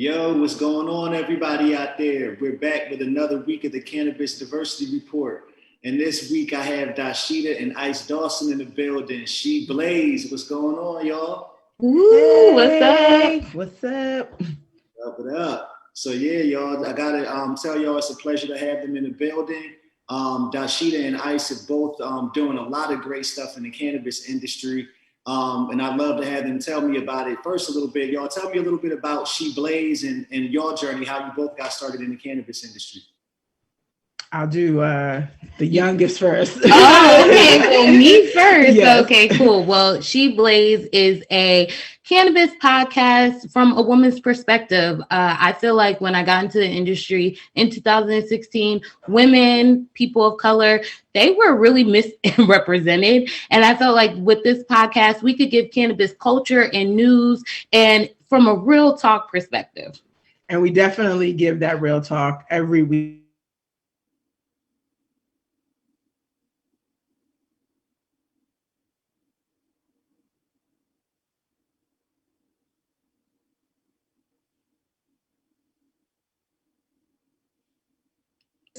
Yo, what's going on, everybody out there? We're back with another week of the Cannabis Diversity Report. And this week I have Dasheeda and Ice Dawson in the building. She Blaze. What's going on, y'all? Woo, Hey, what's up? What's up? What up? So yeah, y'all, I gotta tell y'all it's a pleasure to have them in the building. Dasheeda and Ice are both doing a lot of great stuff in the cannabis industry. And I'd love to have them tell me about it. First, a little bit, y'all tell me a little bit about She Blaze and your journey, how you both got started in the cannabis industry. I'll do the youngest first. Oh, okay. Well, me first. Yes. Okay, cool. Well, She Blaze is a cannabis podcast from a woman's perspective. I feel like when I got into the industry in 2016, women, people of color, they were really misrepresented. And I felt like with this podcast, we could give cannabis culture and news and from a real talk perspective. And we definitely give that real talk every week.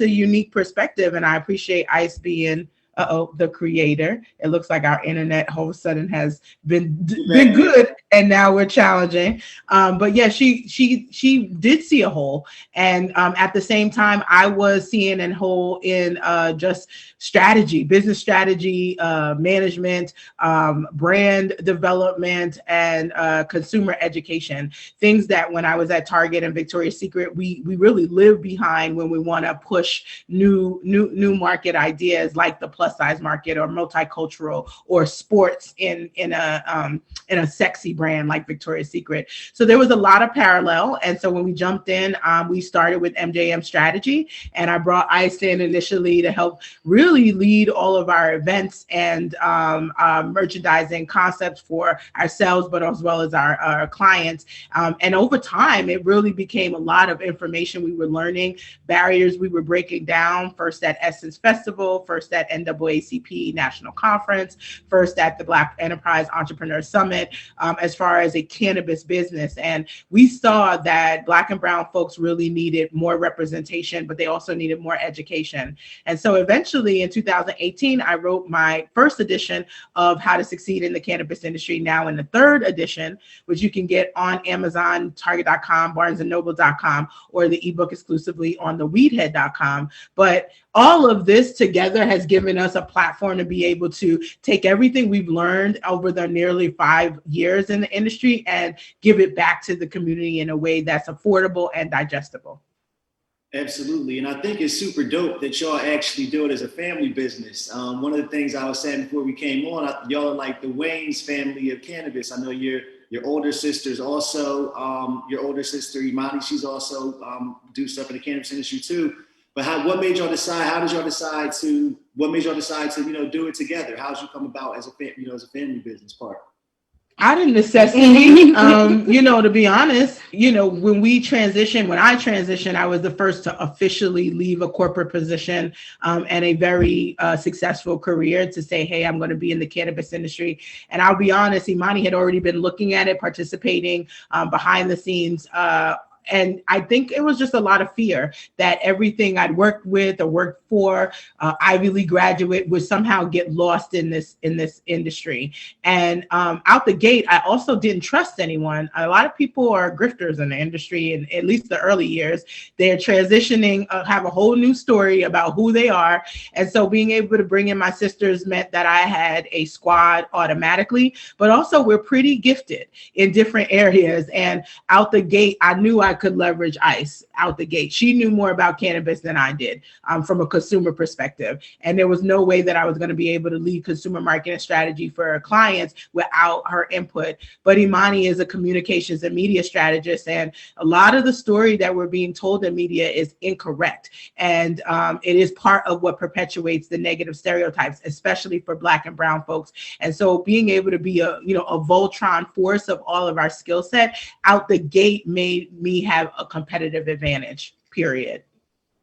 A unique perspective, and I appreciate Ice being the creator. It looks like our internet all of a sudden has been good, and now we're challenging. But yeah, she did see a hole, and at the same time, I was seeing a hole in just strategy, business strategy, management, brand development, and consumer education. Things that when I was at Target and Victoria's Secret, we really live behind when we want to push new market ideas like the plus size market or multicultural or sports in a sexy brand like Victoria's Secret. So there was a lot of parallel. And so when we jumped in, we started with MJM strategy, and I brought Ice in initially to help really lead all of our events and merchandising concepts for ourselves, but as well as our clients. And over time, it really became a lot of information we were learning, barriers we were breaking down, first at Essence Festival, first at NAACP National Conference, first at the Black Enterprise Entrepreneur Summit, as far as a cannabis business. And we saw that Black and brown folks really needed more representation, but they also needed more education. And so eventually in 2018, I wrote my first edition of How to Succeed in the Cannabis Industry, now in the third edition, which you can get on Amazon, Target.com, BarnesandNoble.com, or the ebook exclusively on the WeedHead.com. But all of this together has given us a platform to be able to take everything we've learned over the nearly 5 years in the industry and give it back to the community in a way that's affordable and digestible. Absolutely. And I think it's super dope that y'all actually do it as a family business. One of the things I was saying before we came on, y'all are like the Wayne's family of cannabis. I know your older sister's also, your older sister, Imani, she's also do stuff in the cannabis industry too. But what made y'all decide, what made y'all decide to, do it together? How did you come about as a family business part? Out of necessity, to be honest, when I transitioned, I was the first to officially leave a corporate position and a very successful career to say, hey, I'm going to be in the cannabis industry. And I'll be honest, Imani had already been looking at it, participating behind the scenes. And I think it was just a lot of fear that everything I'd worked with or worked for, Ivy League graduate, would somehow get lost in this industry. And out the gate, I also didn't trust anyone. A lot of people are grifters in the industry, in at least the early years. They're transitioning, have a whole new story about who they are. And so being able to bring in my sisters meant that I had a squad automatically, but also we're pretty gifted in different areas. And out the gate, I knew I could leverage Ice out the gate. She knew more about cannabis than I did from a consumer perspective. And there was no way that I was going to be able to lead consumer marketing strategy for her clients without her input. But Imani is a communications and media strategist. And a lot of the story that we're being told in media is incorrect. And it is part of what perpetuates the negative stereotypes, especially for Black and brown folks. And so being able to be a Voltron force of all of our skill set out the gate made me have a competitive advantage, period.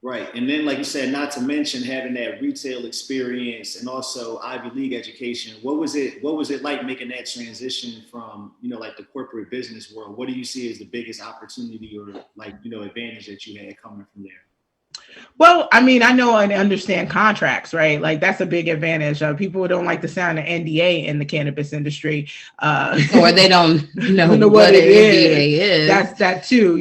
Right. And then, like you said, not to mention having that retail experience and also Ivy League education. What was it like making that transition from, like the corporate business world? What do you see as the biggest opportunity or advantage that you had coming from there? Well, I mean, I know and understand contracts, right? Like that's a big advantage. People don't like the sound of NDA in the cannabis industry, or they don't know what an it NDA is. That's that too.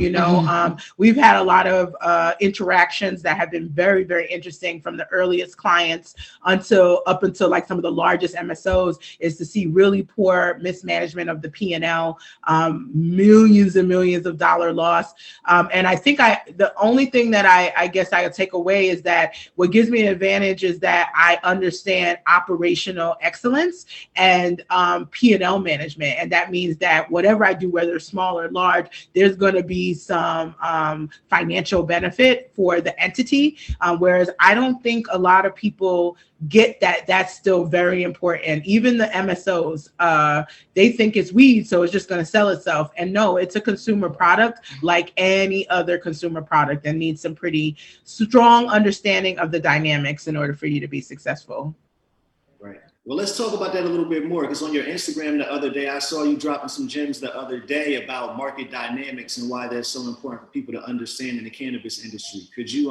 We've had a lot of interactions that have been very, very interesting from the earliest clients up until like some of the largest MSOs, is to see really poor mismanagement of the P&L, millions and millions of dollar loss. And I think the only thing that I guess I take away is that what gives me an advantage is that I understand operational excellence and P&L management. And that means that whatever I do, whether small or large, there's going to be some financial benefit for the entity. Whereas I don't think a lot of people get that that's still very important. Even the MSOs, they think it's weed, so it's just going to sell itself. And no, it's a consumer product like any other consumer product and needs some pretty strong understanding of the dynamics in order for you to be successful. Right. Well, let's talk about that a little bit more, because on your Instagram the other day, I saw you dropping some gems the other day about market dynamics and why that's so important for people to understand in the cannabis industry. Could you,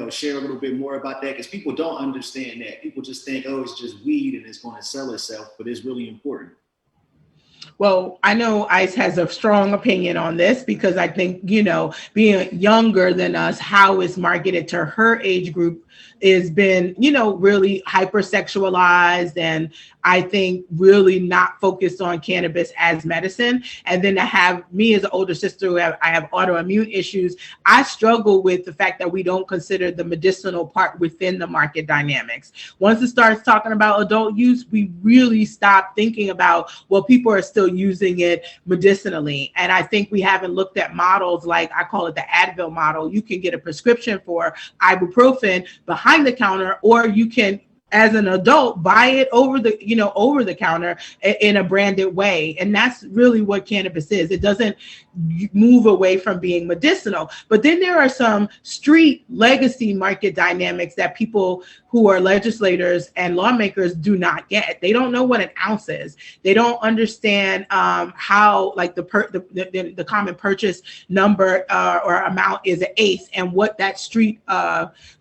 share a little bit more about that? Because people don't understand that. People just think, oh, it's just weed and it's going to sell itself, but it's really important. Well, I know Ice has a strong opinion on this because I think, being younger than us, how it's marketed to her age group has been, really hypersexualized, and I think really not focused on cannabis as medicine. And then to have me as an older sister who I have autoimmune issues, I struggle with the fact that we don't consider the medicinal part within the market dynamics. Once it starts talking about adult use, we really stop thinking about, well, people are still using it medicinally. And I think we haven't looked at models like, I call it the Advil model. You can get a prescription for ibuprofen behind the counter, or you can, as an adult, buy it over the counter in a branded way. And that's really what cannabis is. It doesn't move away from being medicinal. But then there are some street legacy market dynamics that people who are legislators and lawmakers do not get. They don't know what an ounce is. They don't understand how, like, the common purchase number or amount is an eighth, and what that street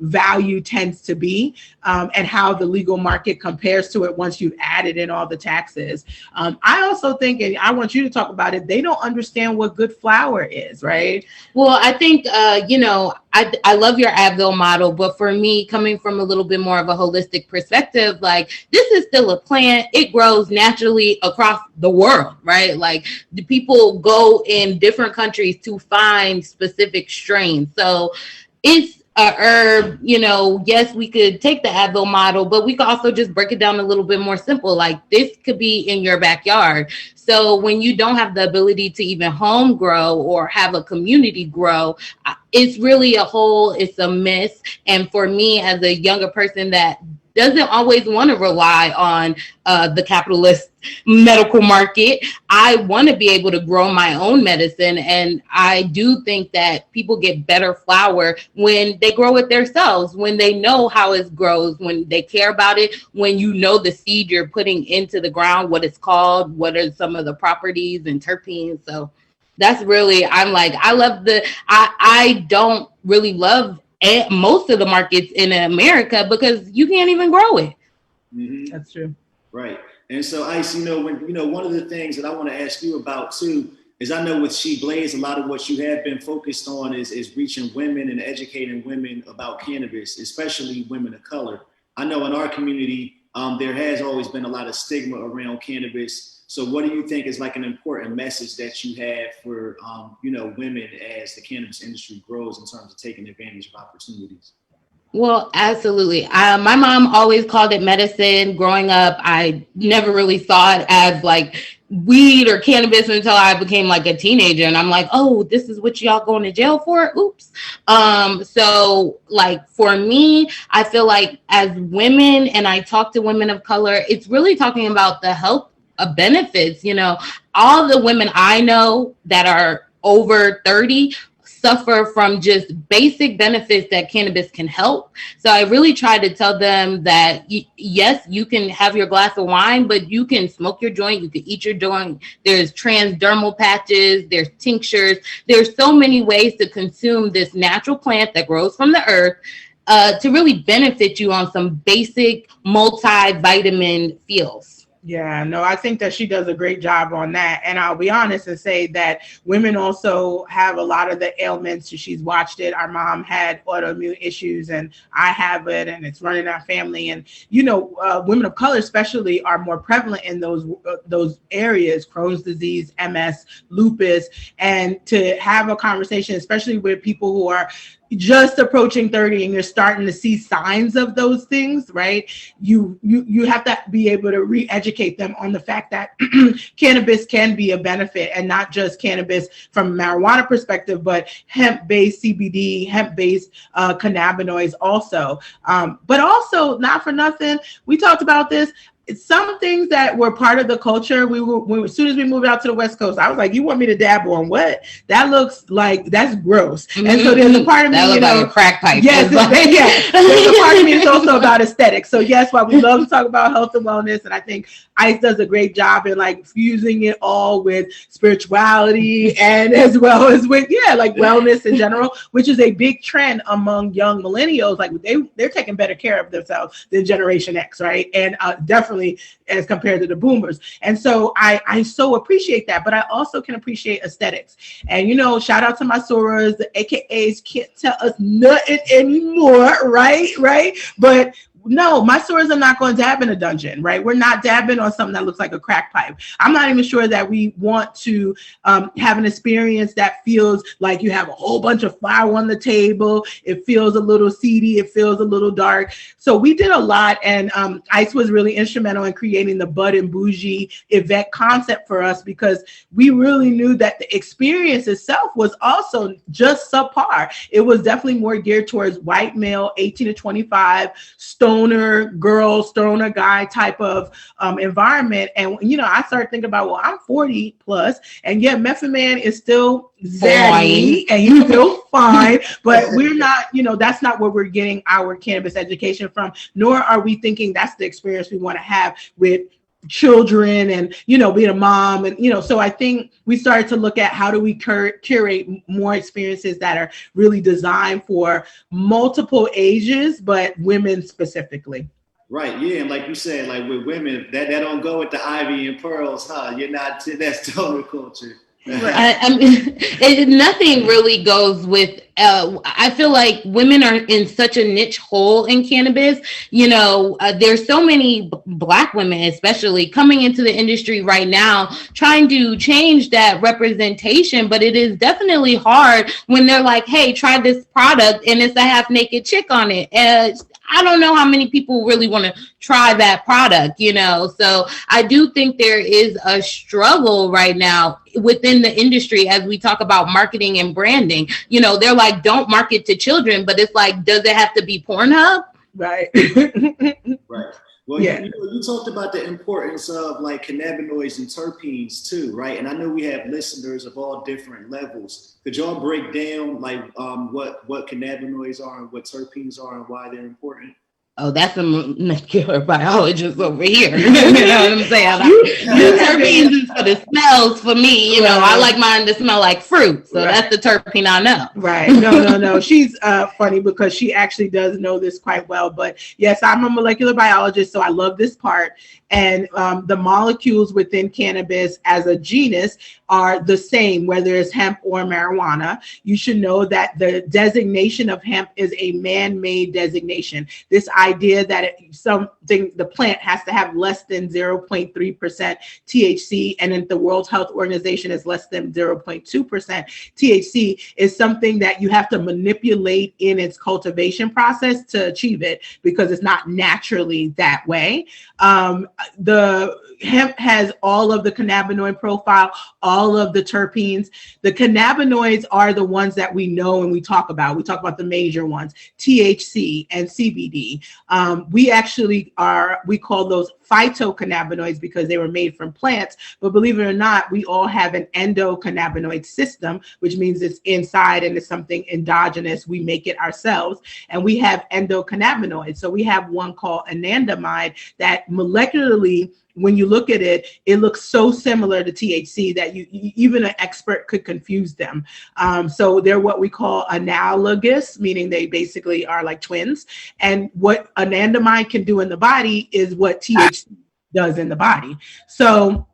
value tends to be, and how the legal market compares to it once you've added in all the taxes. I also think, and I want you to talk about it, they don't understand what good flower is, right? Well, I think, I love your Advil model, but for me, coming from a little bit more of a holistic perspective, like, this is still a plant. It grows naturally across the world, right? Like, the people go in different countries to find specific strains. So it's a herb, yes, we could take the Advil model, but we could also just break it down a little bit more simple. Like, this could be in your backyard. So when you don't have the ability to even home grow or have a community grow, it's really it's a miss. And for me, as a younger person that doesn't always want to rely on the capitalist medical market, I want to be able to grow my own medicine. And I do think that people get better flower when they grow it themselves, when they know how it grows, when they care about it, when you know the seed you're putting into the ground, what it's called, what are some of the properties and terpenes. So that's really, I don't really love most of the markets in America because you can't even grow it. Mm-hmm. That's true. Right. And so, Ice, one of the things that I want to ask you about too is, I know with She Blaze, a lot of what you have been focused on is reaching women and educating women about cannabis, especially women of color. I know in our community, there has always been a lot of stigma around cannabis. So what do you think is like an important message that you have for, women as the cannabis industry grows in terms of taking advantage of opportunities? Well, absolutely. My mom always called it medicine. Growing up, I never really saw it as like weed or cannabis until I became like a teenager. And I'm like, oh, this is what y'all going to jail for? Oops. So like for me, I feel like as women, and I talk to women of color, it's really talking about the health benefits. All the women I know that are over 30 suffer from just basic benefits that cannabis can help. So I really try to tell them that yes, you can have your glass of wine, but you can smoke your joint, you can eat your joint. There's transdermal patches, there's tinctures. There's so many ways to consume this natural plant that grows from the earth to really benefit you on some basic multivitamin feels. Yeah, no, I think that she does a great job on that. And I'll be honest and say that women also have a lot of the ailments. She's watched it. Our mom had autoimmune issues and I have it, and it's running our family. And, you know, women of color especially are more prevalent in those areas, Crohn's disease, MS, lupus. And to have a conversation, especially with people who are just approaching 30 and you're starting to see signs of those things, right? You have to be able to re-educate them on the fact that cannabis can be a benefit, and not just cannabis from a marijuana perspective, but hemp-based CBD, hemp-based cannabinoids also. But also, not for nothing, we talked about this. Some things that were part of the culture, as soon as we moved out to the West Coast, I was like, you want me to dabble on what? That looks like, that's gross. Mm-hmm. And so there's a part of me, that like a crack pipe. Yes, there's a part of me that's also about aesthetics. So yes, while we love to talk about health and wellness, and I think Ice does a great job in like fusing it all with spirituality and as well as with, like wellness in general, which is a big trend among young millennials. Like they're taking better care of themselves than Generation X, right? And definitely as compared to the boomers. And so I so appreciate that, but I also can appreciate aesthetics. And, you know, shout out to my sorors, the AKAs can't tell us nothing anymore, right? But no, my sorors are not going to dab in a dungeon, right? We're not dabbing on something that looks like a crack pipe. I'm not even sure that we want to have an experience that feels like you have a whole bunch of flour on the table. It feels a little seedy. It feels a little dark. So we did a lot, and Ice was really instrumental in creating the Bud and Bougie event concept for us, because we really knew that the experience itself was also just subpar. It was definitely more geared towards white male, 18 to 25, stoner girl, stoner guy type of environment. And, you know, I started thinking about, well, I'm 40 plus, and yet Method Man is still zaddy and he's still fine, but we're not, you know, that's not where we're getting our cannabis education from, nor are we thinking that's the experience we want to have with children and, you know, being a mom. And, you know, so I think we started to look at how do we curate more experiences that are really designed for multiple ages, but women specifically. Right, yeah, and like you said, like with women, that don't go with the ivy and pearls, huh? You're not, that's stoner culture. Right. I mean, nothing really goes with, I feel like women are in such a niche hole in cannabis. You know, there's so many Black women, especially coming into the industry right now, trying to change that representation. But it is definitely hard when they're like, hey, try this product and it's a half naked chick on it. I don't know how many people really want to try that product, you know? So I do think there is a struggle right now within the industry as we talk about marketing and branding. You know, they're like, don't market to children, but it's like, does it have to be Pornhub? Right. Right. Well, yeah. You talked about the importance of like cannabinoids and terpenes too, right? And I know we have listeners of all different levels. Could y'all break down like what cannabinoids are and what terpenes are and why they're important? Oh, that's a molecular biologist over here. You know what I'm saying? The terpenes is for the smells for me. You know, I like mine to smell like fruit. So that's the terpene I know. Right. No. She's funny because she actually does know this quite well. But yes, I'm a molecular biologist, so I love this part. And the molecules within cannabis as a genus are the same, whether it's hemp or marijuana. You should know that the designation of hemp is a man-made designation. This idea that the plant has to have less than 0.3% THC, and then the World Health Organization is less than 0.2% THC, is something that you have to manipulate in its cultivation process to achieve it, because it's not naturally that way. hemp has all of the cannabinoid profile, all of the terpenes. The cannabinoids are the ones that we know and we talk about. We talk about the major ones, THC and CBD. We call those phytocannabinoids because they were made from plants. But believe it or not, we all have an endocannabinoid system, which means it's inside and it's something endogenous. We make it ourselves. And we have endocannabinoids. So we have one called anandamide that molecularly, when you look at it, it looks so similar to THC that even an expert could confuse them. So they're what we call analogous, meaning they basically are like twins. And what anandamide can do in the body is what THC does in the body. So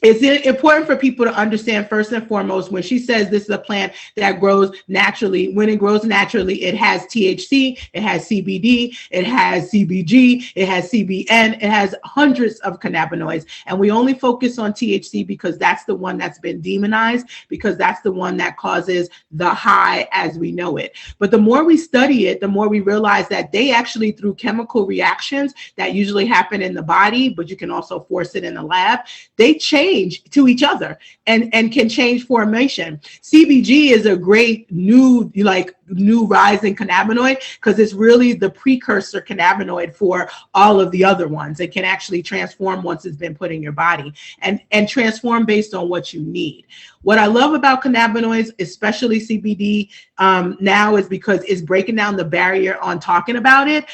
it's important for people to understand, first and foremost, when she says this is a plant that grows naturally, when it grows naturally, it has THC, it has CBD, it has CBG, it has CBN, it has hundreds of cannabinoids. And we only focus on THC because that's the one that's been demonized, because that's the one that causes the high as we know it. But the more we study it, the more we realize that they actually, through chemical reactions that usually happen in the body, but you can also force it in the lab, they change to each other and can change formation. CBG is a great new rising cannabinoid because it's really the precursor cannabinoid for all of the other ones. It can actually transform once it's been put in your body and transform based on what you need. What I love about cannabinoids, especially CBD now, is because it's breaking down the barrier on talking about it.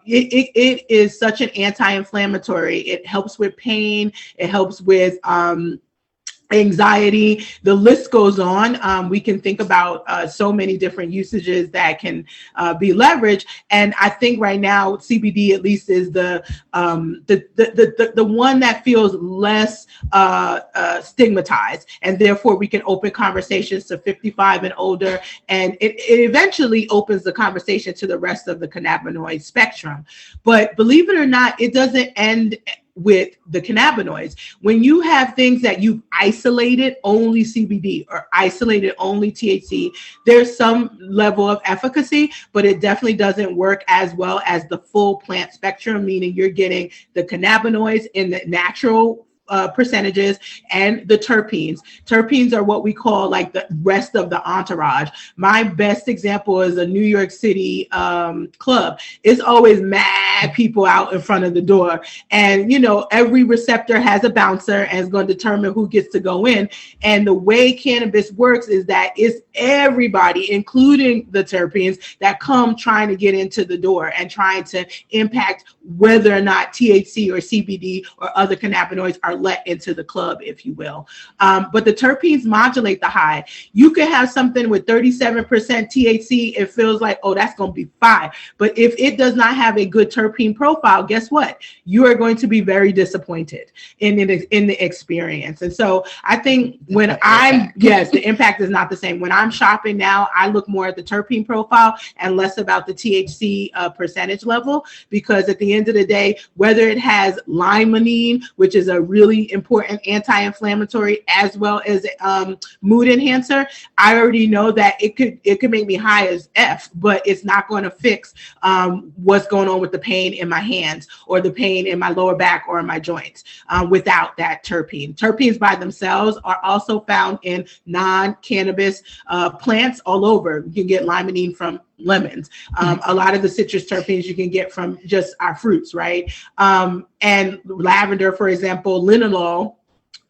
It is such an anti-inflammatory. It helps with pain. It helps with anxiety. The list goes on. We can think about so many different usages that can be leveraged. And I think right now CBD at least is the one that feels less stigmatized, and therefore we can open conversations to 55 and older, and it eventually opens the conversation to the rest of the cannabinoid spectrum. But believe it or not, it doesn't end with the cannabinoids. When you have things that you've isolated only CBD or isolated only THC, there's some level of efficacy, but it definitely doesn't work as well as the full plant spectrum, meaning you're getting the cannabinoids in the natural percentages and the terpenes. Terpenes are what we call like the rest of the entourage. My best example is a New York City club. It's always mad people out in front of the door. And, every receptor has a bouncer and is going to determine who gets to go in. And the way cannabis works is that it's everybody, including the terpenes, that come trying to get into the door and trying to impact whether or not THC or CBD or other cannabinoids are let into the club, if you will. But the terpenes modulate the high. You could have something with 37% THC. It feels like, oh, that's going to be fine. But if it does not have a good terpene profile, guess what? You are going to be very disappointed in the experience. And so I think the impact is not the same. When I'm shopping now, I look more at the terpene profile and less about the THC percentage level, because at the end of the day, whether it has limonene, which is a really important anti-inflammatory as well as mood enhancer, I already know that it could make me high as F, but it's not going to fix what's going on with the pain in my hands or the pain in my lower back or in my joints without that terpene. Terpenes by themselves are also found in non-cannabis plants all over. You can get limonene from lemons. A lot of the citrus terpenes you can get from just our fruits, right? And lavender, for example, linalool,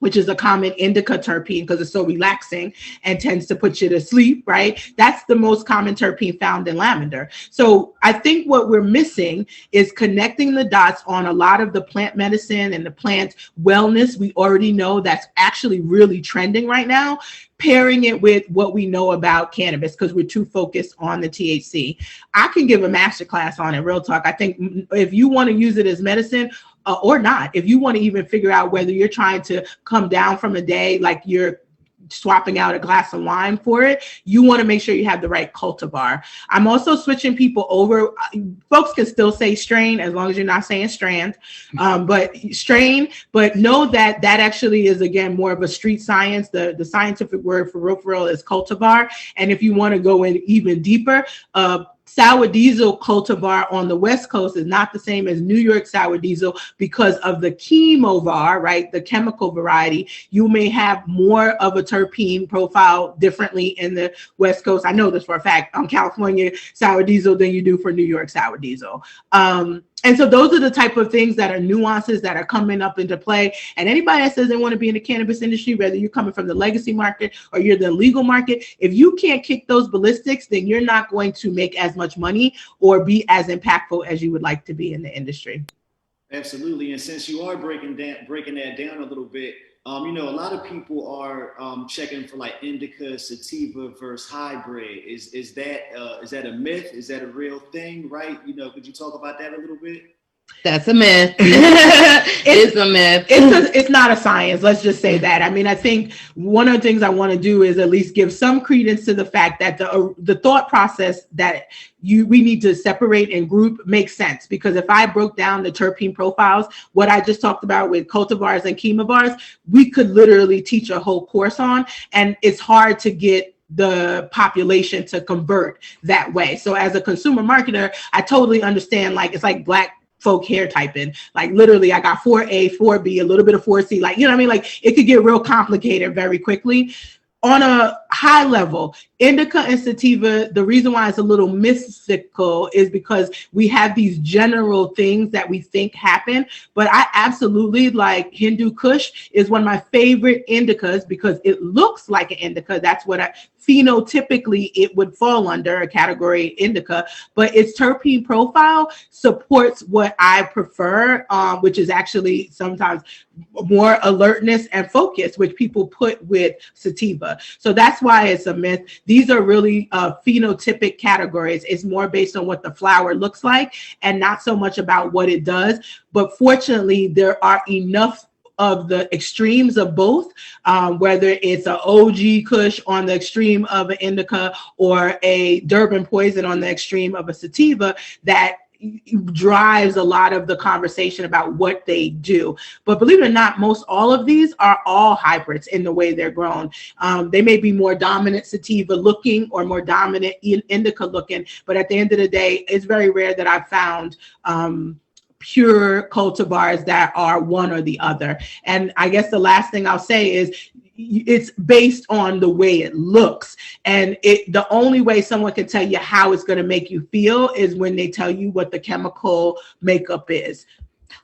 which is a common indica terpene because it's so relaxing and tends to put you to sleep, right? That's the most common terpene found in lavender. So I think what we're missing is connecting the dots on a lot of the plant medicine and the plant wellness. We already know that's actually really trending right now, pairing it with what we know about cannabis because we're too focused on the THC. I can give a masterclass on it, real talk. I think if you want to use it as medicine, or not, if you want to even figure out whether you're trying to come down from a day like you're swapping out a glass of wine for it, you want to make sure you have the right cultivar. I'm also switching people over. Folks can still say strain as long as you're not saying strand, but strain, but know that actually is, again, more of a street science. The scientific word for real is cultivar. And if you want to go in even deeper, sour diesel cultivar on the West Coast is not the same as New York sour diesel because of the chemovar, right? The chemical variety. You may have more of a terpene profile differently in the West Coast. I know this for a fact on California sour diesel than you do for New York sour diesel. And so those are the type of things that are nuances that are coming up into play. And anybody that says they want to be in the cannabis industry, whether you're coming from the legacy market or you're the legal market, if you can't kick those ballistics, then you're not going to make as much money or be as impactful as you would like to be in the industry. Absolutely. And since you are breaking that down a little bit, you know, a lot of people are checking for like indica, sativa versus hybrid. Is that a myth? Is that a real thing? Right? You know, could you talk about that a little bit? That's a myth. It's a myth. It's not a science. Let's just say that. I mean, I think one of the things I want to do is at least give some credence to the fact that the thought process that we need to separate and group makes sense. Because if I broke down the terpene profiles, what I just talked about with cultivars and chemovars, we could literally teach a whole course on, and it's hard to get the population to convert that way. So as a consumer marketer, I totally understand, like, it's like black folk hair typing. Like literally I got 4A, 4B, a little bit of 4C, like, you know what I mean? Like it could get real complicated very quickly. On a high level, indica and sativa, the reason why it's a little mystical is because we have these general things that we think happen. But I absolutely, like, Hindu Kush is one of my favorite indicas because it looks like an indica. That's what phenotypically it would fall under a category indica, but its terpene profile supports what I prefer, which is actually sometimes more alertness and focus, which people put with sativa. So that's why it's a myth. These are really phenotypic categories. It's more based on what the flower looks like and not so much about what it does. But fortunately, there are enough of the extremes of both, whether it's an OG Kush on the extreme of an indica or a Durban poison on the extreme of a sativa, that drives a lot of the conversation about what they do. But believe it or not, most all of these are all hybrids in the way they're grown. They may be more dominant sativa looking or more dominant indica looking, but at the end of the day, it's very rare that I've found pure cultivars that are one or the other. And I guess the last thing I'll say is it's based on the way it looks. And the only way someone can tell you how it's going to make you feel is when they tell you what the chemical makeup is.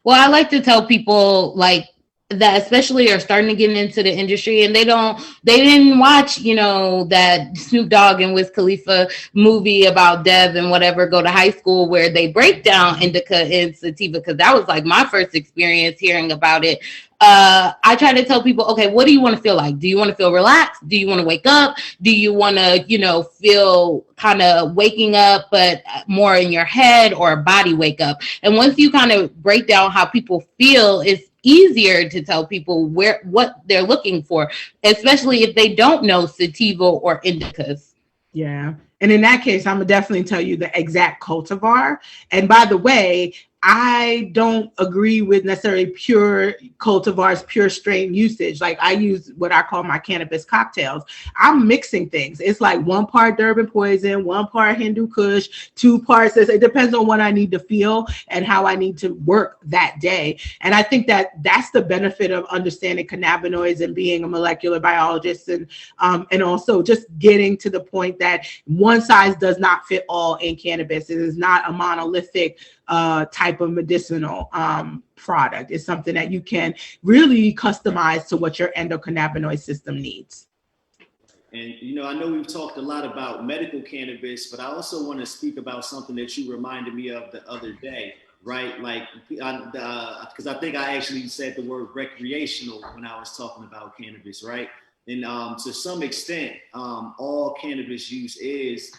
Well, I like to tell people, like, that especially are starting to get into the industry and they didn't watch, you know, that Snoop Dogg and Wiz Khalifa movie about Dev and whatever, go to high school where they break down indica and sativa, because that was like my first experience hearing about it. I try to tell people, okay, what do you want to feel like? Do you want to feel relaxed? Do you want to wake up? Do you want to, you know, feel kind of waking up, but more in your head, or a body wake up? And once you kind of break down how people feel, it's easier to tell people what they're looking for, especially if they don't know sativa or indicas. Yeah. And in that case, I'm gonna definitely tell you the exact cultivar. And by the way, I don't agree with necessarily pure cultivars, pure strain usage. Like I use what I call my cannabis cocktails. I'm mixing things. It's like 1 part Durban poison, 1 part Hindu Kush, 2 parts. It depends on what I need to feel and how I need to work that day. And I think that that's the benefit of understanding cannabinoids and being a molecular biologist, and also just getting to the point that one size does not fit all in cannabis. It is not a monolithic type of medicinal product. It's something that you can really customize to what your endocannabinoid system needs. And, you know, I know we've talked a lot about medical cannabis, but I also want to speak about something that you reminded me of the other day, right? Like, because I think I actually said the word recreational when I was talking about cannabis, right? And to some extent, all cannabis use is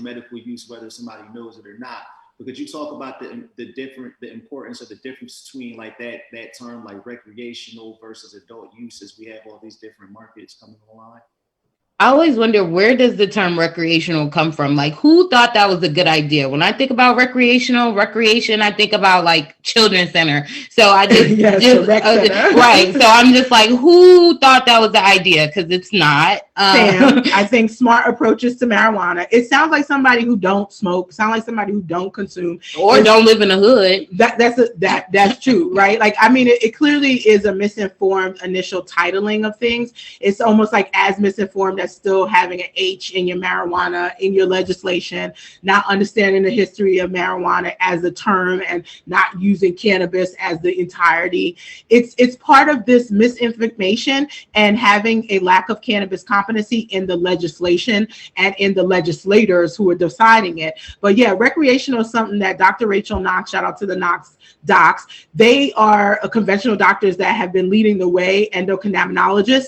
medical use, whether somebody knows it or not. But could you talk about the importance of the difference between like that term, like recreational versus adult use, as we have all these different markets coming online? I always wonder, where does the term recreational come from? Like, who thought that was a good idea? When I think about recreation, I think about like children's center. So I just, yes, the rec center. Right. So I'm just like, who thought that was the idea? Because it's not. Sam, I think smart approaches to marijuana. It sounds like somebody who don't smoke, sound like somebody who don't consume, or don't live in the hood. That's true, right? Like, I mean, it clearly is a misinformed initial titling of things. It's almost like as misinformed as still having an H in your marijuana, in your legislation, not understanding the history of marijuana as a term and not using cannabis as the entirety. It's part of this misinformation and having a lack of cannabis competency in the legislation and in the legislators who are deciding it. But yeah, recreational is something that Dr. Rachel Knox, shout out to the Knox docs, they are conventional doctors that have been leading the way, endocannabinoologists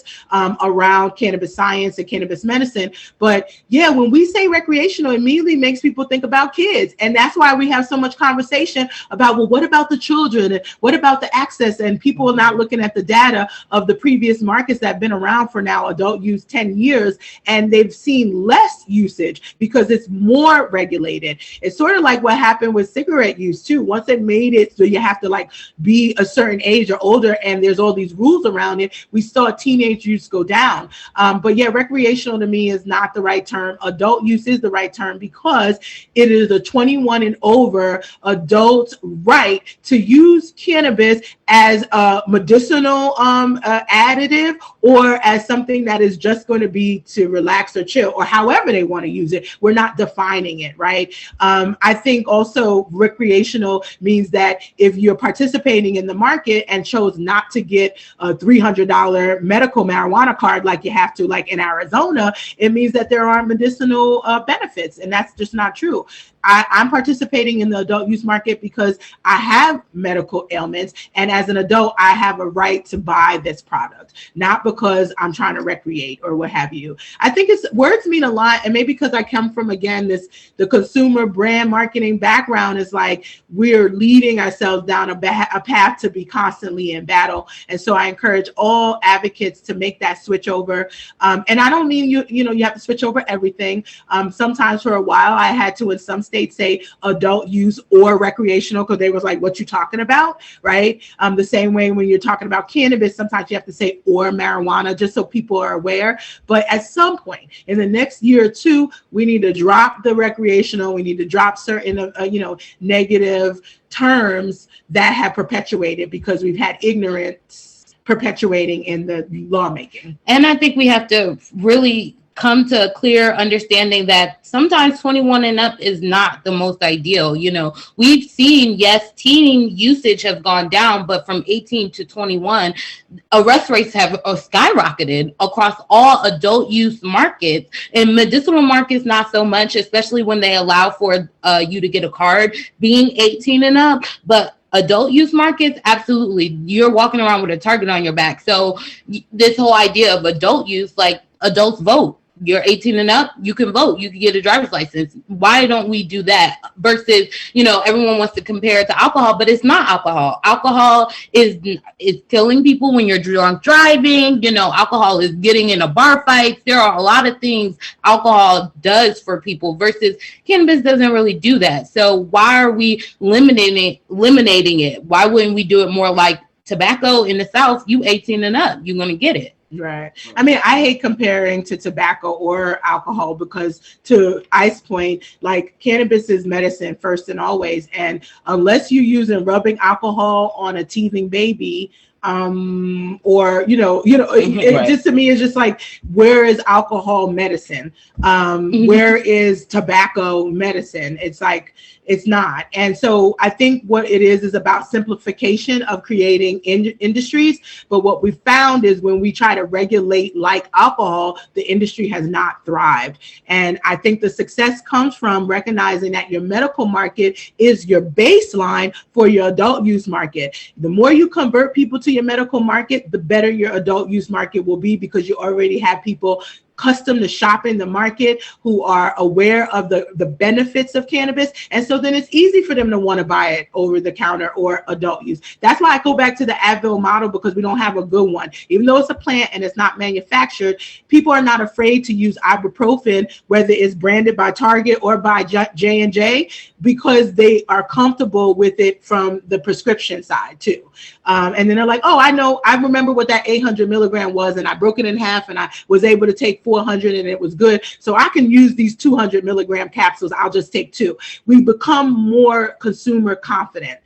around cannabis science and cannabis medicine. But yeah, when we say recreational, it immediately makes people think about kids. And that's why we have so much conversation about, well, what about the children? And what about the access? And people are not looking at the data of the previous markets that have been around for now adult use 10 years, and they've seen less usage because it's more regulated. It's sort of like what happened with cigarette use too. Once they made it so you have to like be a certain age or older, and there's all these rules around it, we saw teenage use go down. But yeah, recreational to me is not the right term. Adult use is the right term because it is a 21 and over adult right to use cannabis as a medicinal additive, or as something that is just going to be to relax or chill, or however they want to use it. We're not defining it, right? I think also recreational means that if you're participating in the market and chose not to get a $300 medical marijuana card like you have to, like in Arizona, it means that there aren't medicinal benefits, and that's just not true. I'm participating in the adult use market because I have medical ailments, and as an adult, I have a right to buy this product, not because I'm trying to recreate or what have you. I think words mean a lot, and maybe because I come from, again, the consumer brand marketing background is like we're leading ourselves down a path to be constantly in battle, and so I encourage all advocates to make that switch over. And I don't mean you have to switch over everything. Sometimes for a while I had to, in some states, say adult use or recreational, because they was like, what you talking about, right? The same way when you're talking about cannabis, sometimes you have to say or marijuana, just so people are aware. But at some point in the next year or two, we need to drop the recreational. We need to drop certain negative terms that have perpetuated, because we've had ignorance perpetuating in the lawmaking. And I think we have to really come to a clear understanding that sometimes 21 and up is not the most ideal. We've seen, yes, teen usage has gone down, but from 18 to 21, arrest rates have skyrocketed across all adult use markets. In medicinal markets, not so much, especially when they allow for you to get a card being 18 and up. But adult use markets, absolutely. You're walking around with a target on your back. So this whole idea of adult use, like adults vote. You're 18 and up, you can vote, you can get a driver's license. Why don't we do that? Versus, everyone wants to compare it to alcohol, but it's not alcohol. Alcohol is killing people when you're drunk driving. Alcohol is getting into bar fights. There are a lot of things alcohol does for people, versus cannabis doesn't really do that. So why are we eliminating it? Why wouldn't we do it more like tobacco in the South? You 18 and up, you're going to get it. Right. I mean, I hate comparing to tobacco or alcohol, because to Ice's point, like cannabis is medicine first and always. And unless you're using rubbing alcohol on a teething baby, or it just, to me, is just like, where is alcohol medicine? Where is tobacco medicine? It's like, it's not. And so I think what it is about simplification of creating industries. But what we found is when we try to regulate like alcohol, the industry has not thrived. And I think the success comes from recognizing that your medical market is your baseline for your adult use market. The more you convert people to your medical market, the better your adult use market will be, because you already have people accustomed to shopping the market, who are aware of the benefits of cannabis. And so then it's easy for them to want to buy it over the counter or adult use. That's why I go back to the Advil model, because we don't have a good one. Even though it's a plant and it's not manufactured, people are not afraid to use ibuprofen, whether it's branded by Target or by J&J, because they are comfortable with it from the prescription side too. And then they're like, oh, I remember what that 800 milligram was, and I broke it in half and I was able to take 400 and it was good. So I can use these 200 milligram capsules. I'll just take 2. We become more consumer confident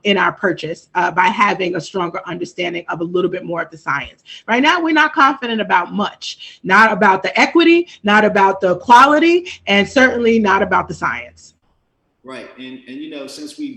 in our purchase by having a stronger understanding of a little bit more of the science. Right now, we're not confident about much, not about the equity, not about the quality, and certainly not about the science. Right, and you know, since we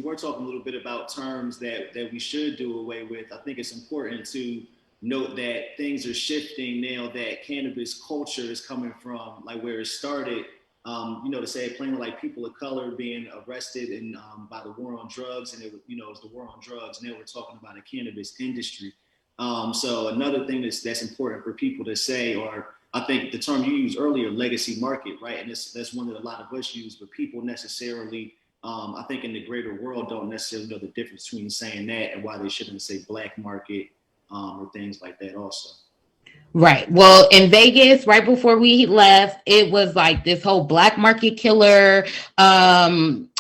were talking a little bit about terms that we should do away with, I think it's important to note that things are shifting now, that cannabis culture is coming from like where it started. You know, to say it plainly, like people of color being arrested and by the war on drugs, and it was the war on drugs. Now we're talking about a cannabis industry. So another thing that's important for people to say, or I think the term you used earlier, legacy market, right? And that's one that a lot of us use, but people necessarily, I think in the greater world, don't necessarily know the difference between saying that and why they shouldn't say black market or things like that also. Right. Well, in Vegas, right before we left, it was like this whole black market killer,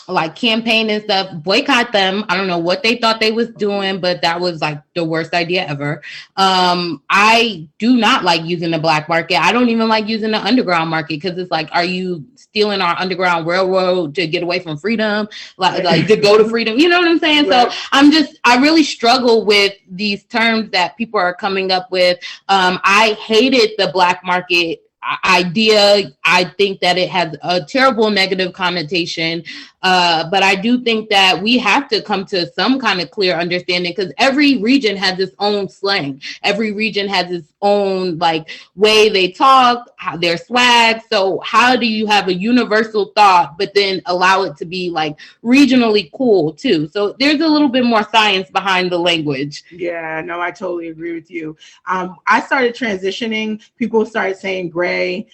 like campaign and stuff. Boycott them. I don't know what they thought they was doing, but that was like the worst idea ever. I do not like using the black market. I don't even like using the underground market, because it's like, are you stealing our underground railroad to get away from freedom? Like to go to freedom? You know what I'm saying? Right. So I really struggle with these terms that people are coming up with. I hated the black market idea. I think that it has a terrible negative connotation. But I do think that we have to come to some kind of clear understanding, because every region has its own slang. Every region has its own like way they talk, their swag. So how do you have a universal thought, but then allow it to be like regionally cool too? So there's a little bit more science behind the language. Yeah, no, I totally agree with you. I started transitioning. People started saying gray.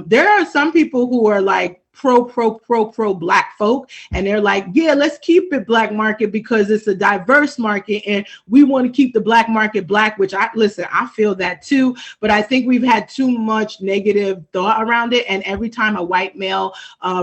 There are some people who are like pro black folk, and they're like, yeah, let's keep it black market because it's a diverse market and we want to keep the black market black, which I feel that too, but I think we've had too much negative thought around it. And every time a white male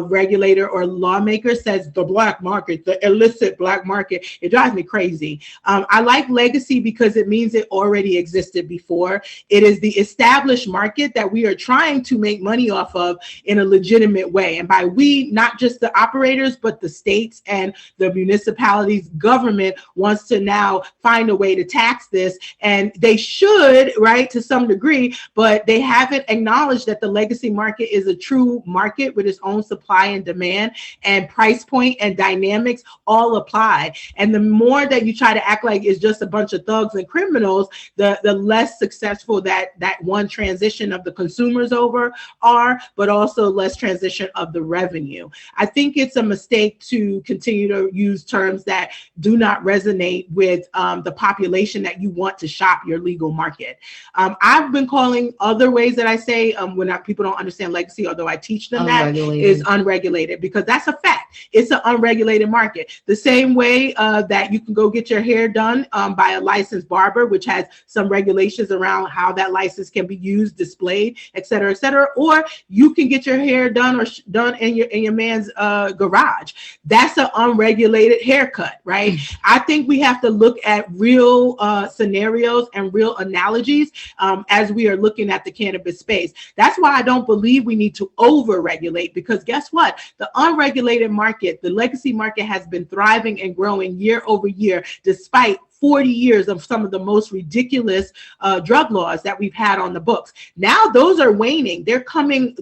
regulator or lawmaker says the black market, the illicit black market, it drives me crazy. I like legacy because it means it already existed before. It is the established market that we are trying to make money off of in a legitimate way. And by we, not just the operators, but the states and the municipalities. Government wants to now find a way to tax this, and they should, right, to some degree, but they haven't acknowledged that the legacy market is a true market with its own supply and demand, and price point and dynamics all apply. And the more that you try to act like it's just a bunch of thugs and criminals, the less successful that one transition of the consumers over are, but also less transition of the revenue. I think it's a mistake to continue to use terms that do not resonate with the population that you want to shop your legal market. I've been calling other ways that I say when people don't understand legacy, although I teach them that, is unregulated, because that's a fact. It's an unregulated market. The same way that you can go get your hair done by a licensed barber, which has some regulations around how that license can be used, displayed, et cetera, or you can get your hair done or done in your man's garage. That's an unregulated haircut, right? I think we have to look at real scenarios and real analogies as we are looking at the cannabis space. That's why I don't believe we need to over-regulate, because guess what? The unregulated market, the legacy market, has been thriving and growing year over year, despite 40 years of some of the most ridiculous drug laws that we've had on the books. Now those are waning. They're coming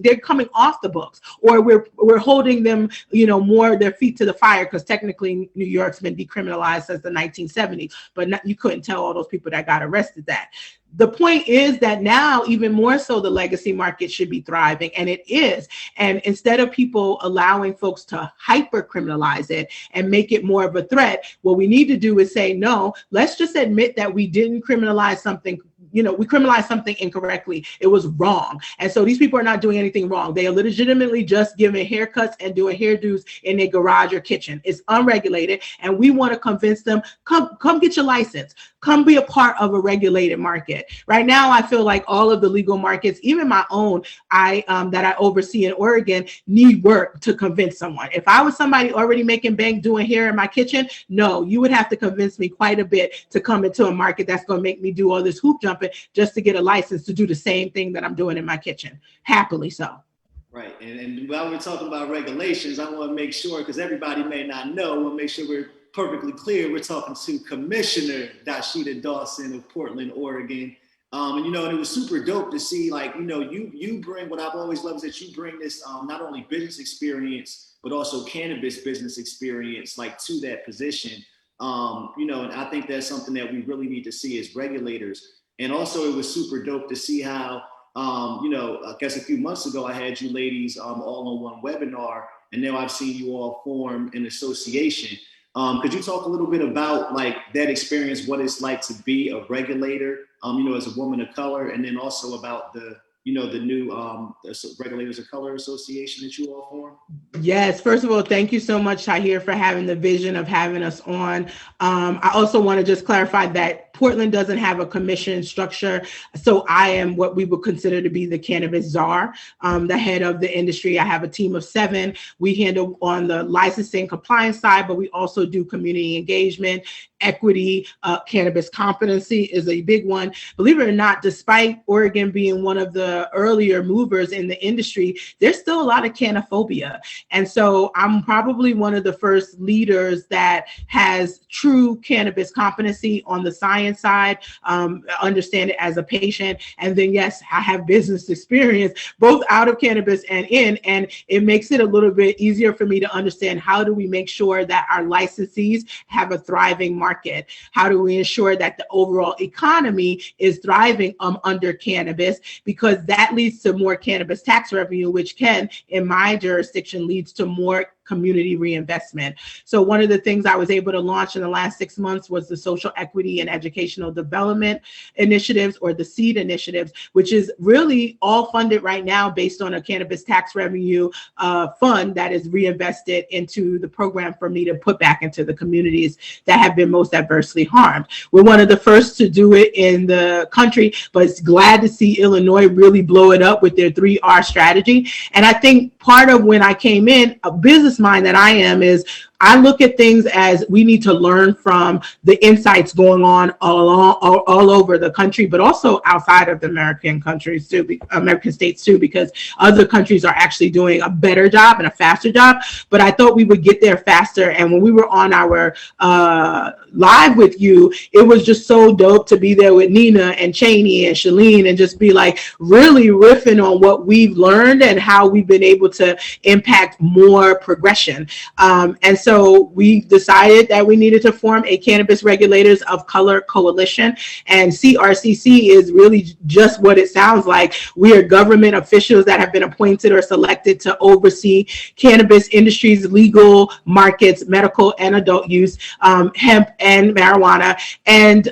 off the books, or we're holding them, more their feet to the fire, because technically New York's been decriminalized since the 1970s, but you couldn't tell all those people that got arrested that. The point is that now, even more so, the legacy market should be thriving, and it is. And instead of people allowing folks to hyper criminalize it and make it more of a threat, what we need to do is say, no, let's just admit that we didn't criminalize something we criminalized something incorrectly. It was wrong. And so these people are not doing anything wrong. They are legitimately just giving haircuts and doing hairdos in their garage or kitchen. It's unregulated. And we want to convince them, come get your license. Come be a part of a regulated market. Right now, I feel like all of the legal markets, even my own, that I oversee in Oregon, need work to convince someone. If I was somebody already making bank doing hair in my kitchen, no, you would have to convince me quite a bit to come into a market that's going to make me do all this hoop jumping just to get a license to do the same thing that I'm doing in my kitchen. Happily so. Right. And while we're talking about regulations, I want to make sure, because everybody may not know, I want to make sure we're perfectly clear. We're talking to Commissioner Dasheeda Dawson of Portland, Oregon. And it was super dope to see, like, you bring, what I've always loved is that you bring this not only business experience, but also cannabis business experience, like, to that position. And I think that's something that we really need to see as regulators. And also it was super dope to see how, I guess a few months ago, I had you ladies all on one webinar, and now I've seen you all form an association. Could you talk a little bit about, like, that experience, what it's like to be a regulator, as a woman of color, and then also about the new Regulators of Color Association that you all formed? Yes. First of all, thank you so much, Tahir, for having the vision of having us on. I also want to just clarify that Portland doesn't have a commission structure. So I am what we would consider to be the cannabis czar, the head of the industry. I have a team of 7. We handle on the licensing compliance side, but we also do community engagement, equity, cannabis competency is a big one. Believe it or not, despite Oregon being one of the earlier movers in the industry, there's still a lot of canophobia. And so I'm probably one of the first leaders that has true cannabis competency on the science side, understand it as a patient. And then, yes, I have business experience, both out of cannabis and in, and it makes it a little bit easier for me to understand how do we make sure that our licensees have a thriving market? How do we ensure that the overall economy is thriving under cannabis? Because that leads to more cannabis tax revenue, which can, in my jurisdiction, leads to more community reinvestment. So one of the things I was able to launch in the last 6 months was the Social Equity and Educational Development Initiatives, or the SEED initiatives, which is really all funded right now based on a cannabis tax revenue fund that is reinvested into the program for me to put back into the communities that have been most adversely harmed. We're one of the first to do it in the country, but it's glad to see Illinois really blow it up with their 3R strategy. And I think part of when I came in, a business mind that I am, is I look at things as we need to learn from the insights going on all over the country, but also outside of the American countries too, American states too, because other countries are actually doing a better job and a faster job. But I thought we would get there faster. And when we were on our live with you, it was just so dope to be there with Nina and Cheney and Shalene and just be like really riffing on what we've learned and how we've been able to impact more progression. And so we decided that we needed to form a Cannabis Regulators of Color Coalition, and CRCC is really just what it sounds like. We are government officials that have been appointed or selected to oversee cannabis industries, legal markets, medical and adult use, hemp and marijuana. And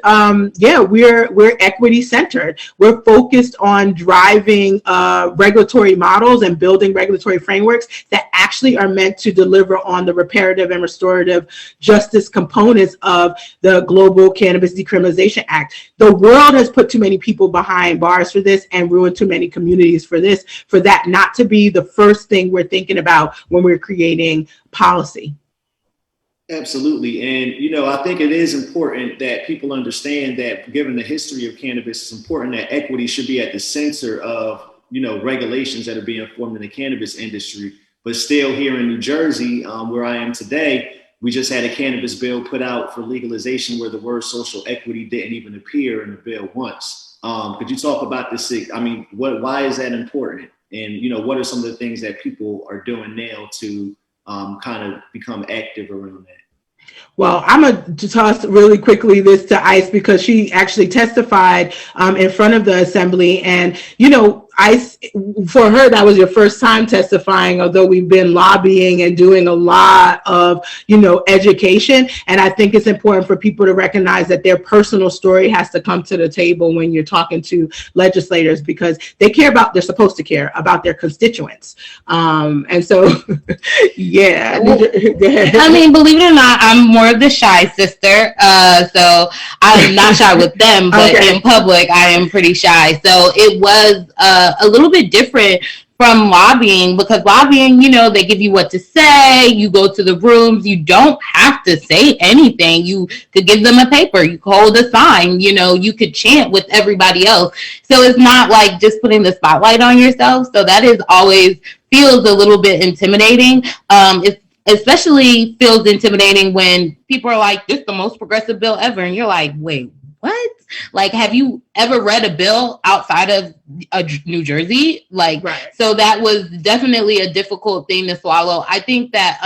we're equity centered. We're focused on driving regulatory models and building regulatory frameworks that actually are meant to deliver on the reparative and restorative justice components of the Global Cannabis Decriminalization Act. The world has put too many people behind bars for this and ruined too many communities for that not to be the first thing we're thinking about when we're creating policy. Absolutely. And, I think it is important that people understand that, given the history of cannabis, it's important that equity should be at the center of, regulations that are being formed in the cannabis industry. But still, here in New Jersey, where I am today, we just had a cannabis bill put out for legalization where the word social equity didn't even appear in the bill once. Could you talk about this? I mean, why is that important? And, what are some of the things that people are doing now to kind of become active around that? Well, I'm going to toss really quickly this to Ice because she actually testified in front of the assembly. And, for her, that was your first time testifying, although we've been lobbying and doing a lot of, education. And I think it's important for people to recognize that their personal story has to come to the table when you're talking to legislators, because they're supposed to care about their constituents. And so, yeah. I mean, believe it or not, I'm more of the shy sister. So I'm not shy with them, but in public, I am pretty shy. So it was a little bit different from lobbying, because lobbying, they give you what to say. You go to the rooms. You don't have to say anything. You could give them a paper. You could hold a sign. You could chant with everybody else. So it's not like just putting the spotlight on yourself. So that is always feels a little bit intimidating. It's especially feels intimidating when people are like, this is the most progressive bill ever. And you're like, wait, what? Like, have you ever read a bill outside of New Jersey? Like, right. So that was definitely a difficult thing to swallow. I think that,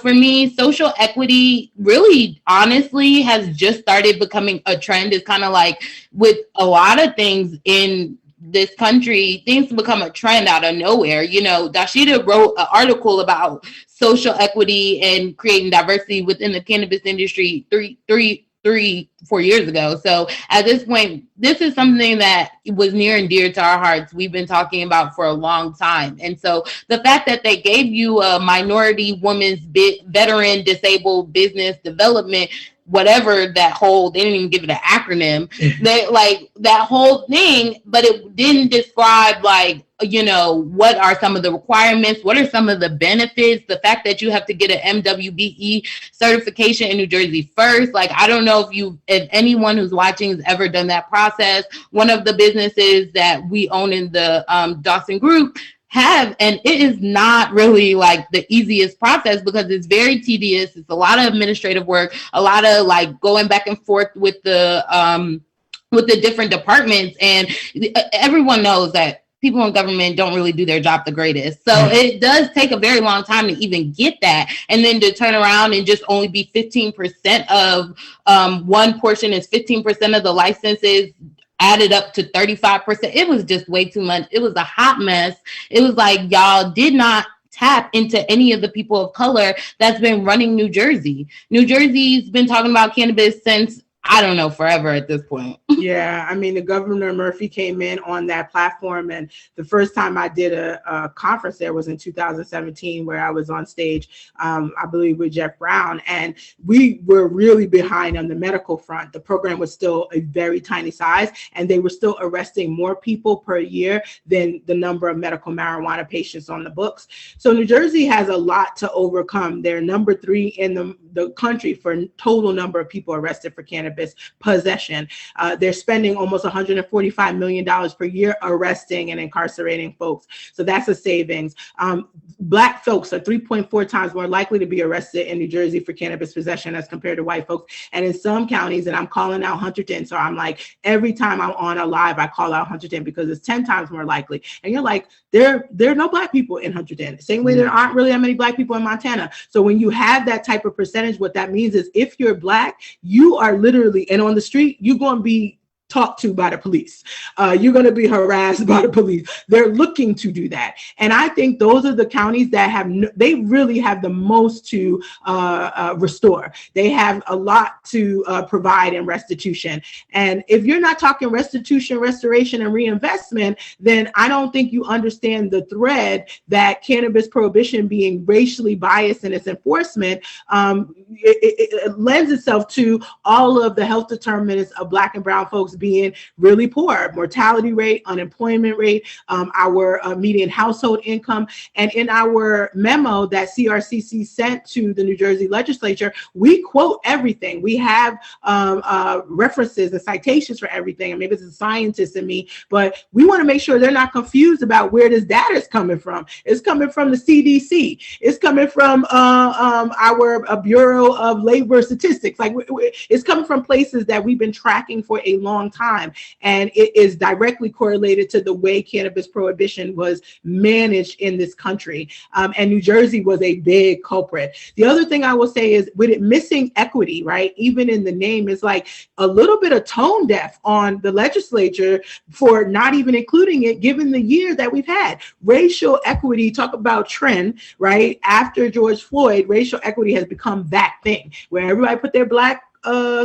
for me, social equity really, honestly, has just started becoming a trend. It's kind of like with a lot of things in this country, things become a trend out of nowhere. Dasheeda wrote an article about social equity and creating diversity within the cannabis industry 4 years ago. So at this point, this is something that was near and dear to our hearts. We've been talking about for a long time. And so the fact that they gave you a minority women's veteran disabled business development, whatever that whole, they didn't even give it an acronym, they like that whole thing, but it didn't describe what are some of the requirements, what are some of the benefits, the fact that you have to get an MWBE certification in New Jersey first. Like, I don't know if anyone who's watching has ever done that process. One of the businesses that we own in the Dawson group have, and it is not really like the easiest process, because it's very tedious. It's a lot of administrative work, a lot of like going back and forth with the different departments, and everyone knows that people in government don't really do their job the greatest. So it does take a very long time to even get that. And then to turn around and just only be 15% of one portion is 15% of the licenses added up to 35%. It was just way too much. It was a hot mess. It was like, y'all did not tap into any of the people of color that's been running New Jersey. New Jersey's been talking about cannabis since, I don't know, forever at this point. Yeah, I mean, the Governor Murphy came in on that platform, and the first time I did a conference there was in 2017, where I was on stage, I believe with Jeff Brown, and we were really behind on the medical front. The program was still a very tiny size, and they were still arresting more people per year than the number of medical marijuana patients on the books. So New Jersey has a lot to overcome. They're number 3 in the country for total number of people arrested for cannabis possession. They're spending almost $145 million per year arresting and incarcerating folks. So that's a savings. Black folks are 3.4 times more likely to be arrested in New Jersey for cannabis possession as compared to white folks. And in some counties, and I'm calling out Hunterdon, so I'm like, every time I'm on a live, I call out Hunterdon because it's 10 times more likely. And you're like, there are no Black people in Hunterdon. Same way there aren't really that many Black people in Montana. So when you have that type of percentage, what that means is if you're Black, you are literally, and on the street, you're going to be talked to by the police. You're going to be harassed by the police. They're looking to do that. And I think those are the counties that they really have the most to restore. They have a lot to provide in restitution. And if you're not talking restitution, restoration, and reinvestment, then I don't think you understand the thread that cannabis prohibition being racially biased in its enforcement, it lends itself to all of the health determinants of Black and brown folks being really poor, mortality rate, unemployment rate, our median household income. And in our memo that CRCC sent to the New Jersey legislature, we quote everything. We have references and citations for everything. And maybe it's a scientist in me, but we want to make sure they're not confused about where this data is coming from. It's coming from the CDC. It's coming from our Bureau of Labor Statistics. Like it's coming from places that we've been tracking for a long long time. And it is directly correlated to the way cannabis prohibition was managed in this country. And New Jersey was a big culprit. The other thing I will say is with it missing equity, right? Even in the name, is like a little bit of tone deaf on the legislature for not even including it, given the year that we've had. Racial equity, talk about trend, right? After George Floyd, racial equity has become that thing where everybody put their black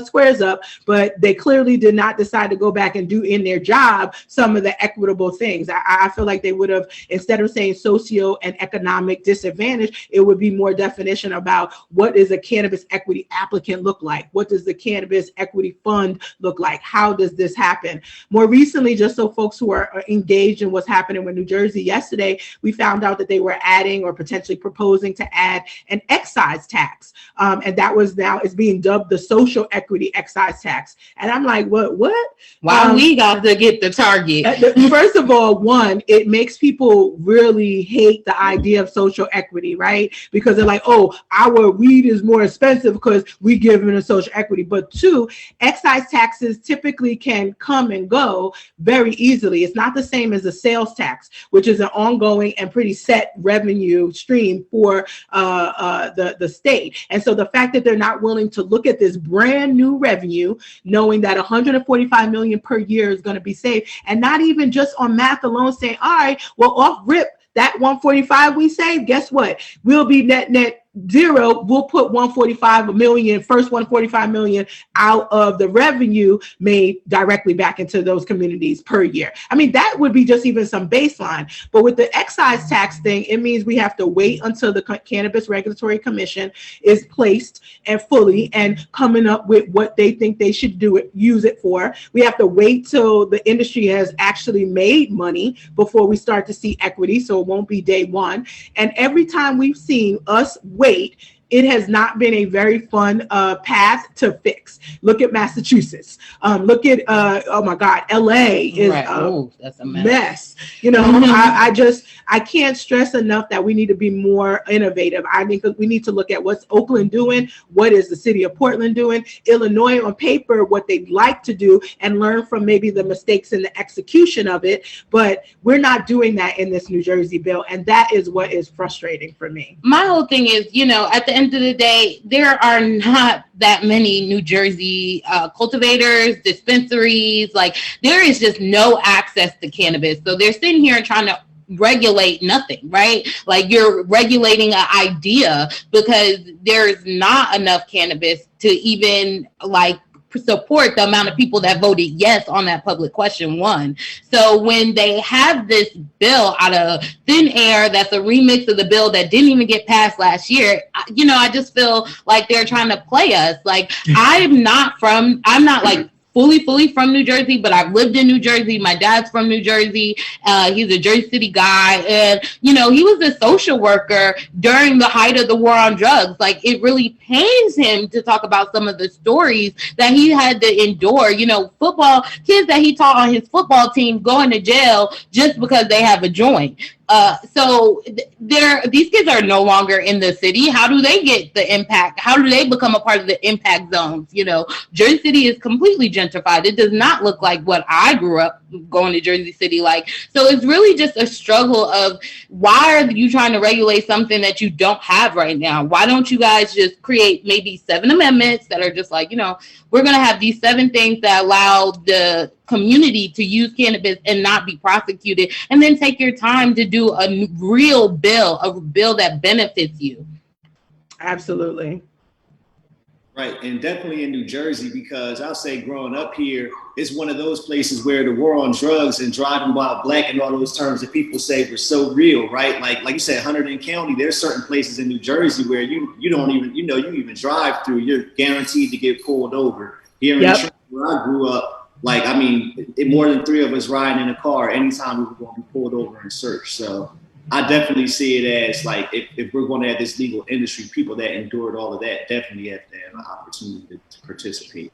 squares up, but they clearly did not decide to go back and do in their job some of the equitable things. I feel like they would have, instead of saying socio and economic disadvantage, it would be more definition about what does a cannabis equity applicant look like? What does the cannabis equity fund look like? How does this happen? More recently, just so folks who are engaged in what's happening with New Jersey, yesterday, we found out that they were adding or potentially proposing to add an excise tax. And that was now is being dubbed the social equity excise tax. And I'm like, what? Why we got to get the target? First of all, one, it makes people really hate the idea of social equity, right? Because they're like, oh, our weed is more expensive because we give them a social equity. But two, excise taxes typically can come and go very easily. It's not the same as a sales tax, which is an ongoing and pretty set revenue stream for the state. And so the fact that they're not willing to look at this brand new revenue, knowing that 145 million per year is going to be saved, and not even just on math alone saying, all right, well, off rip, that 145 we saved, guess what? We'll be net zero. We'll put 145 million, first 145 million out of the revenue made directly back into those communities per year. I mean, that would be just even some baseline. But with the excise tax thing, it means we have to wait until the Cannabis Regulatory Commission is placed and fully and coming up with what they think they should use it for. We have to wait till the industry has actually made money before we start to see equity. So it won't be day one. And every time we've seen us wait, it has not been a very fun path to fix. Look at Massachusetts. Look at, oh my God, LA is right. That's a mess. You know, I can't stress enough that we need to be more innovative. I think we need to look at what's Oakland doing, what is the city of Portland doing, Illinois on paper, what they'd like to do, and learn from maybe the mistakes in the execution of it. But we're not doing that in this New Jersey bill. And that is what is frustrating for me. My whole thing is, you know, at the end of the day, there are not that many New Jersey cultivators, dispensaries. Like, there is just no access to cannabis. So they're sitting here and trying to regulate nothing, right? Like, you're regulating an idea because there's not enough cannabis to even like support the amount of people that voted yes on that public question one. So when they have this bill out of thin air, that's a remix of the bill that didn't even get passed last year, you know, I just feel like they're trying to play us. Like, I'm not like fully from New Jersey, but I've lived in New Jersey. My dad's from New Jersey. He's a Jersey City guy. And, you know, he was a social worker during the height of the war on drugs. Like, it really pains him to talk about some of the stories that he had to endure. You know, football kids that he taught on his football team going to jail just because they have a joint. So these kids are no longer in the city. How do they get the impact? How do they become a part of the impact zones? You know, Jersey City is completely gentrified. It does not look like what I grew up going to Jersey City like. So it's really just a struggle of, why are you trying to regulate something that you don't have right now? Why don't you guys just create maybe 7 amendments that are just like, you know, we're going to have these 7 things that allow the community to use cannabis and not be prosecuted, and then take your time to do a real bill, a bill that benefits you. Absolutely. Right, and definitely in New Jersey, because I'll say growing up here, it's one of those places where the war on drugs and driving while black and all those terms that people say were so real, right? Like you said, Hunterdon County, there's certain places in New Jersey where you don't even, you know, you even drive through, you're guaranteed to get pulled over. Here in Trenton, where I grew up, like, I mean, more than 3 of us riding in a car, anytime we were going to be pulled over and searched. So I definitely see it as, like, if we're going to have this legal industry, people that endured all of that definitely have to have an opportunity to participate.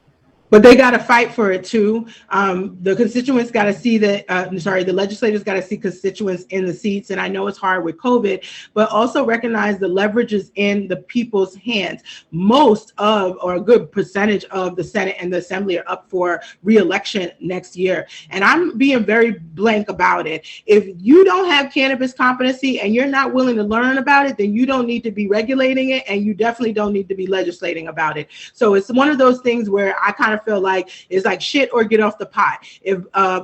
But they got to fight for it too. The constituents got to see that, the legislators got to see constituents in the seats. And I know it's hard with COVID, but also recognize the leverage is in the people's hands. Most of, or a good percentage of the Senate and the Assembly are up for re-election next year. And I'm being very blank about it. If you don't have cannabis competency and you're not willing to learn about it, then you don't need to be regulating it. And you definitely don't need to be legislating about it. So it's one of those things where I kind of feel like it's like shit or get off the pot. If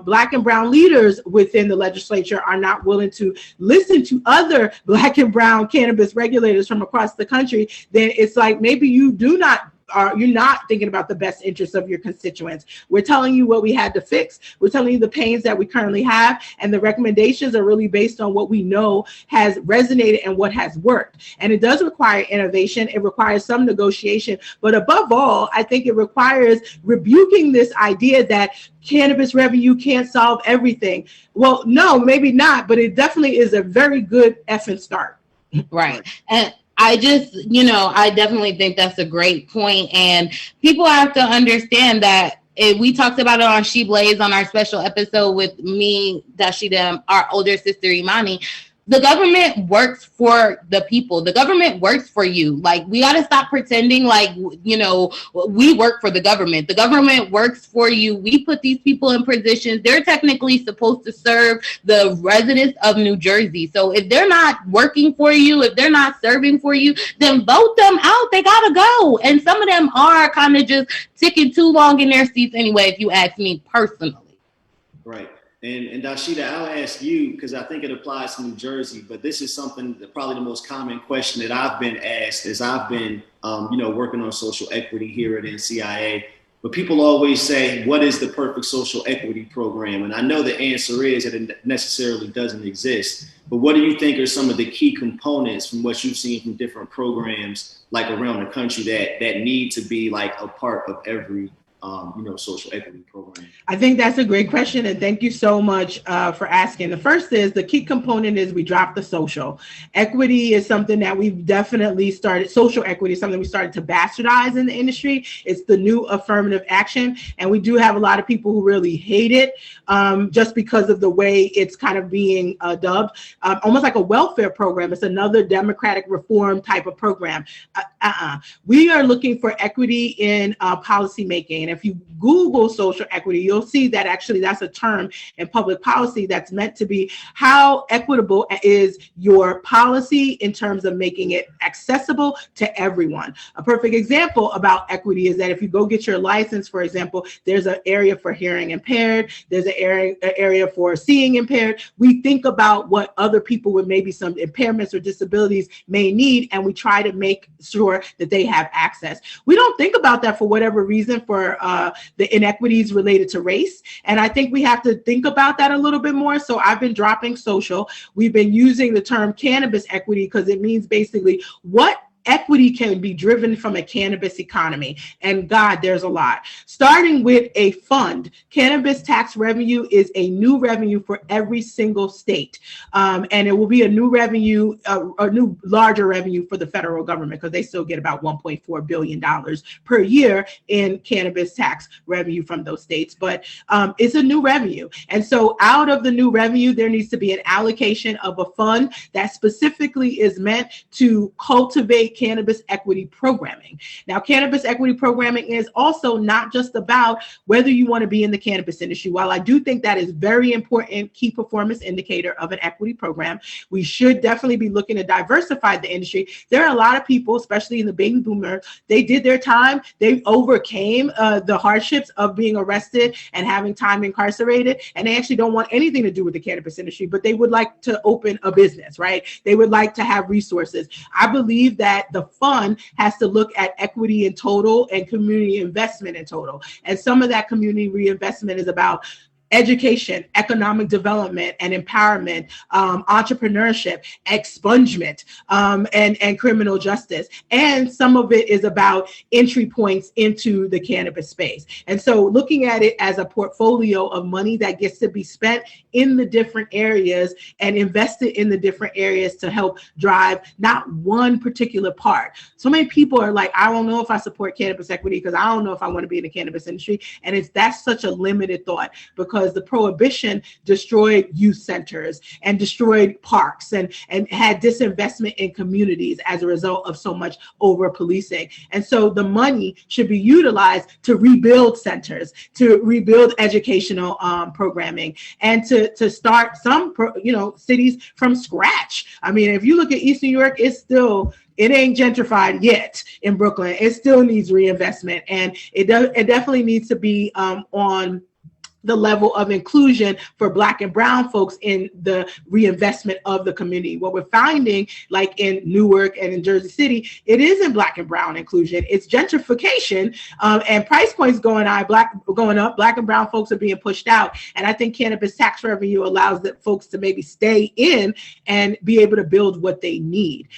Black and brown leaders within the legislature are not willing to listen to other Black and brown cannabis regulators from across the country, then it's like maybe you're not thinking about the best interests of your constituents. We're telling you what we had to fix. We're telling you the pains that we currently have, and the recommendations are really based on what we know has resonated and what has worked. And it does require innovation. It requires some negotiation, but above all, I think it requires rebuking this idea that cannabis revenue can't solve everything. Well, no, maybe not, but it definitely is a very good effing start. Right. And I just, I definitely think that's a great point. And people have to understand that we talked about it on She Blaze on our special episode with me, Dasheeda, and our older sister, Imani. The government works for the people. The government works for you. Like, we got to stop pretending like, we work for the government. The government works for you. We put these people in positions. They're technically supposed to serve the residents of New Jersey. So if they're not working for you, if they're not serving for you, then vote them out. They got to go. And some of them are kind of just ticking too long in their seats anyway, if you ask me personally. Right. And Dasheeda, I'll ask you, because I think it applies to New Jersey, but this is something that probably the most common question that I've been asked as I've been, working on social equity here at NCIA. But people always say, what is the perfect social equity program? And I know the answer is that it necessarily doesn't exist. But what do you think are some of the key components from what you've seen from different programs like around the country that need to be like a part of every social equity program? I think that's a great question, and thank you so much for asking. The first is, the key component is we dropped the social. Equity is something that we've definitely started, social equity is something we started to bastardize in the industry. It's the new affirmative action, and we do have a lot of people who really hate it just because of the way it's kind of being dubbed, almost like a welfare program. It's another democratic reform type of program. We are looking for equity in policy making. And if you Google social equity, you'll see that actually that's a term in public policy that's meant to be how equitable is your policy in terms of making it accessible to everyone. A perfect example about equity is that if you go get your license, for example, there's an area for hearing impaired, there's an area for seeing impaired. We think about what other people with maybe some impairments or disabilities may need, and we try to make sure that they have access. We don't think about that for whatever reason for the inequities related to race. And I think we have to think about that a little bit more. So I've been dropping social. We've been using the term cannabis equity because it means basically what equity can be driven from a cannabis economy. And God, there's a lot. Starting with a fund, cannabis tax revenue is a new revenue for every single state. And it will be a new revenue, a new larger revenue for the federal government because they still get about $1.4 billion per year in cannabis tax revenue from those states. But it's a new revenue. And so out of the new revenue, there needs to be an allocation of a fund that specifically is meant to cultivate cannabis equity programming. Now, cannabis equity programming is also not just about whether you want to be in the cannabis industry. While I do think that is very important key performance indicator of an equity program, we should definitely be looking to diversify the industry. There are a lot of people, especially in the baby boomer, they did their time. They overcame the hardships of being arrested and having time incarcerated, and they actually don't want anything to do with the cannabis industry, but they would like to open a business, right? They would like to have resources. I believe that the fund has to look at equity in total and community investment in total. And some of that community reinvestment is about education, economic development and empowerment, entrepreneurship, expungement, and criminal justice. And some of it is about entry points into the cannabis space. And so looking at it as a portfolio of money that gets to be spent in the different areas and invested in the different areas to help drive not one particular part. So many people are like, I don't know if I support cannabis equity because I don't know if I want to be in the cannabis industry. And that's such a limited thought, because the prohibition destroyed youth centers and destroyed parks and had disinvestment in communities as a result of so much over policing. And so the money should be utilized to rebuild centers, to rebuild educational programming, and to start some cities from scratch. I mean, if you look at East New York, it ain't gentrified yet in Brooklyn. It still needs reinvestment, and it definitely needs to be on the level of inclusion for Black and brown folks in the reinvestment of the community. What we're finding, like in Newark and in Jersey City, it isn't Black and brown inclusion. It's gentrification and price points going up. Black and brown folks are being pushed out. And I think cannabis tax revenue allows the folks to maybe stay in and be able to build what they need.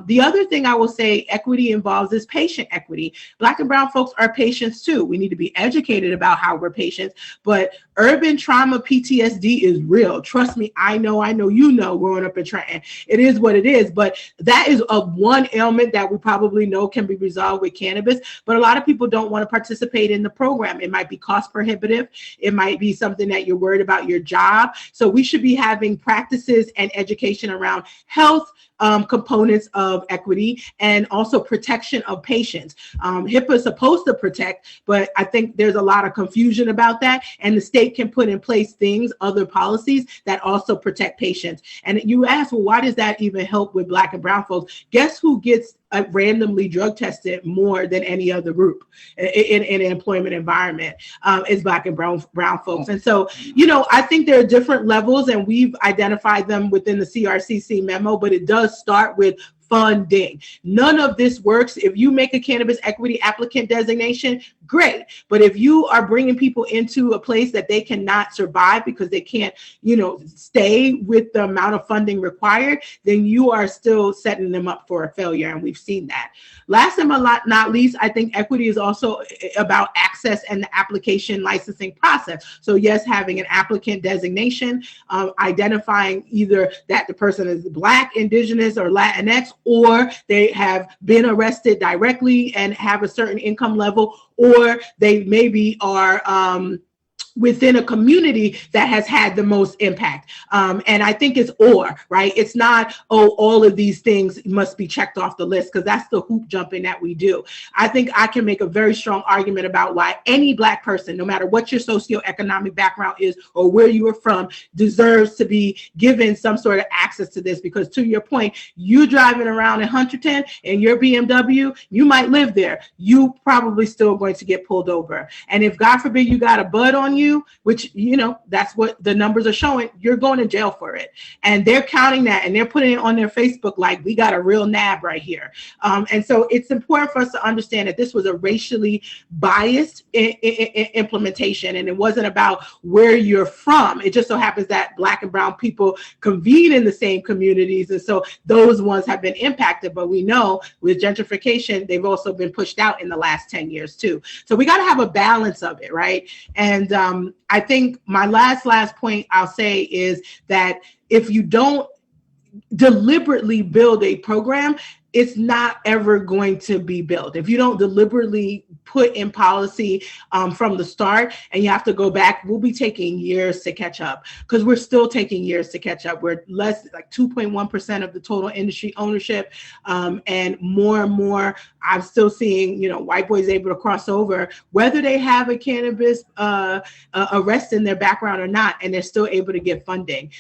The other thing I will say equity involves is patient equity. Black and brown folks are patients too. We need to be educated about how we're patients, but urban trauma PTSD is real. Trust me, I know, growing up in Trenton, it is what it is. But that is one ailment that we probably know can be resolved with cannabis. But a lot of people don't want to participate in the program. It might be cost prohibitive. It might be something that you're worried about your job. So we should be having practices and education around health components of equity and also protection of patients. HIPAA is supposed to protect, but I think there's a lot of confusion about that. And the state can put in place other policies that also protect patients. And you ask, well, why does that even help with Black and brown folks? Guess who gets randomly drug tested more than any other group in an employment environment is Black and brown folks. And so, I think there are different levels, and we've identified them within the CRCC memo, but it does start with funding. None of this works. If you make a cannabis equity applicant designation, great. But if you are bringing people into a place that they cannot survive because they can't, stay with the amount of funding required, then you are still setting them up for a failure. And we've seen that. Last and not least, I think equity is also about access and the application licensing process. So yes, having an applicant designation, identifying either that the person is Black, Indigenous, or Latinx, or they have been arrested directly and have a certain income level, or they maybe are within a community that has had the most impact. And I think it's right? It's not, all of these things must be checked off the list, because that's the hoop jumping that we do. I think I can make a very strong argument about why any Black person, no matter what your socioeconomic background is or where you are from, deserves to be given some sort of access to this. Because to your point, you driving around in Hunterton in your BMW, you might live there. You probably still going to get pulled over. And if God forbid you got a bud on you, which, that's what the numbers are showing, you're going to jail for it. And they're counting that, and they're putting it on their Facebook like, we got a real nab right here. And so it's important for us to understand that this was a racially biased implementation, and it wasn't about where you're from. It just so happens that Black and brown people convene in the same communities, and so those ones have been impacted. But we know with gentrification, they've also been pushed out in the last 10 years too. So we got to have a balance of it, right? And I think my last point I'll say is that if you don't deliberately build a program, it's not ever going to be built. If you don't deliberately put in policy from the start, and you have to go back, we'll be taking years to catch up, because we're still taking years to catch up. We're less, like 2.1% of the total industry ownership, and more, I'm still seeing, white boys able to cross over, whether they have a cannabis arrest in their background or not, and they're still able to get funding.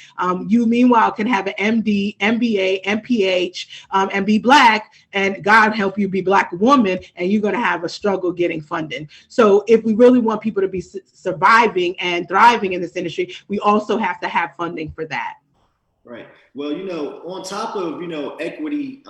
You, meanwhile, can have an MD, MBA, MPH, and be Black, and God help you be Black woman, and you're going to have a struggle getting funding. So if we really want people to be surviving and thriving in this industry, we also have to have funding for that. Right. Well, on top of, equity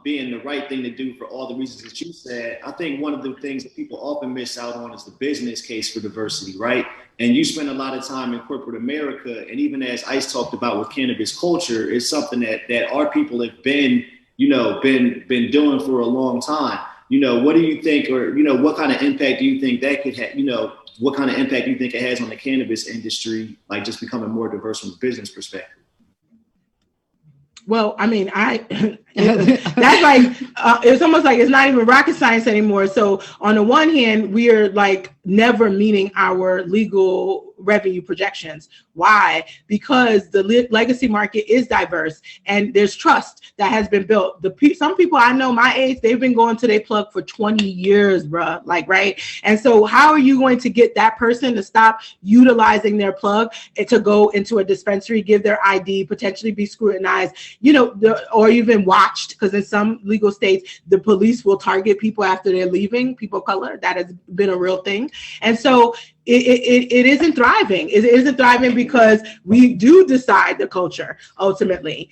being the right thing to do for all the reasons that you said, I think one of the things that people often miss out on is the business case for diversity, right? And you spend a lot of time in corporate America, and even as Ice talked about with cannabis culture, it's something that our people have been doing for a long time. What do you think, or, what kind of impact do you think that could have, what kind of impact do you think it has on the cannabis industry, like just becoming more diverse from a business perspective? Well, I mean, that's like, it's almost like it's not even rocket science anymore. So on the one hand, we are like never meeting our legal revenue projections. Why? Because the legacy market is diverse and there's trust that has been built. Some people I know my age, they've been going to their plug for 20 years, bruh. Like, right? And so how are you going to get that person to stop utilizing their plug and to go into a dispensary, give their ID, potentially be scrutinized, or even watched? Because in some legal states, the police will target people after they're leaving, people of color. That has been a real thing. And so it isn't thriving. It isn't thriving because we do decide the culture ultimately.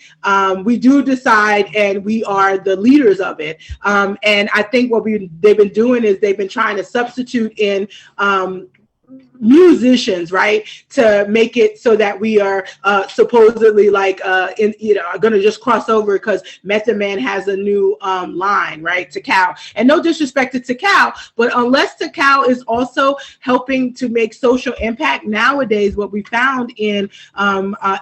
We do decide, and we are the leaders of it. And I think what they've been doing is they've been trying to substitute in musicians, right, to make it so that we are supposedly like are going to just cross over because Method Man has a new line, right, to Cal. And no disrespect to Cal, but unless Cal is also helping to make social impact nowadays, what we found in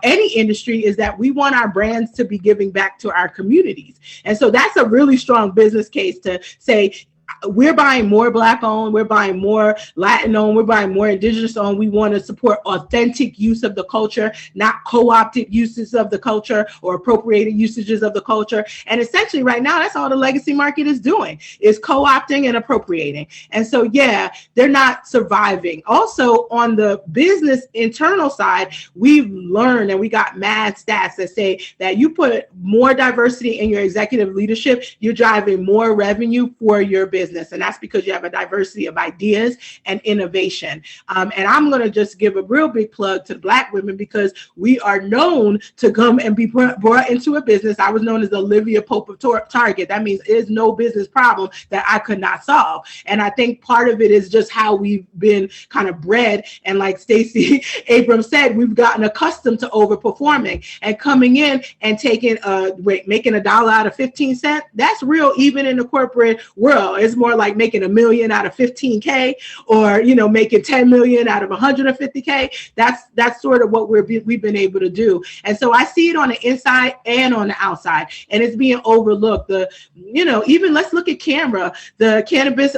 any industry is that we want our brands to be giving back to our communities. And so that's a really strong business case to say, we're buying more Black owned, we're buying more Latin owned, we're buying more Indigenous owned. We want to support authentic use of the culture, not co-opted uses of the culture or appropriated usages of the culture. And essentially right now, that's all the legacy market is doing, is co-opting and appropriating. And so, yeah, they're not surviving. Also, on the business internal side, we've learned, and we got mad stats that say that you put more diversity in your executive leadership, you're driving more revenue for your business. And that's because you have a diversity of ideas and innovation. And I'm going to just give a real big plug to Black women because we are known to come and be brought into a business. I was known as Olivia Pope of Target. That means there's no business problem that I could not solve. And I think part of it is just how we've been kind of bred. And like Stacey Abrams said, we've gotten accustomed to overperforming and coming in and making $1 out of 15 cents. That's real even in the corporate world. It's more like making $1 million out of 15K or, making 10 million out of 150K. That's sort of what we've been able to do. And so I see it on the inside and on the outside, and it's being overlooked. Even let's look at Canberra, the Cannabis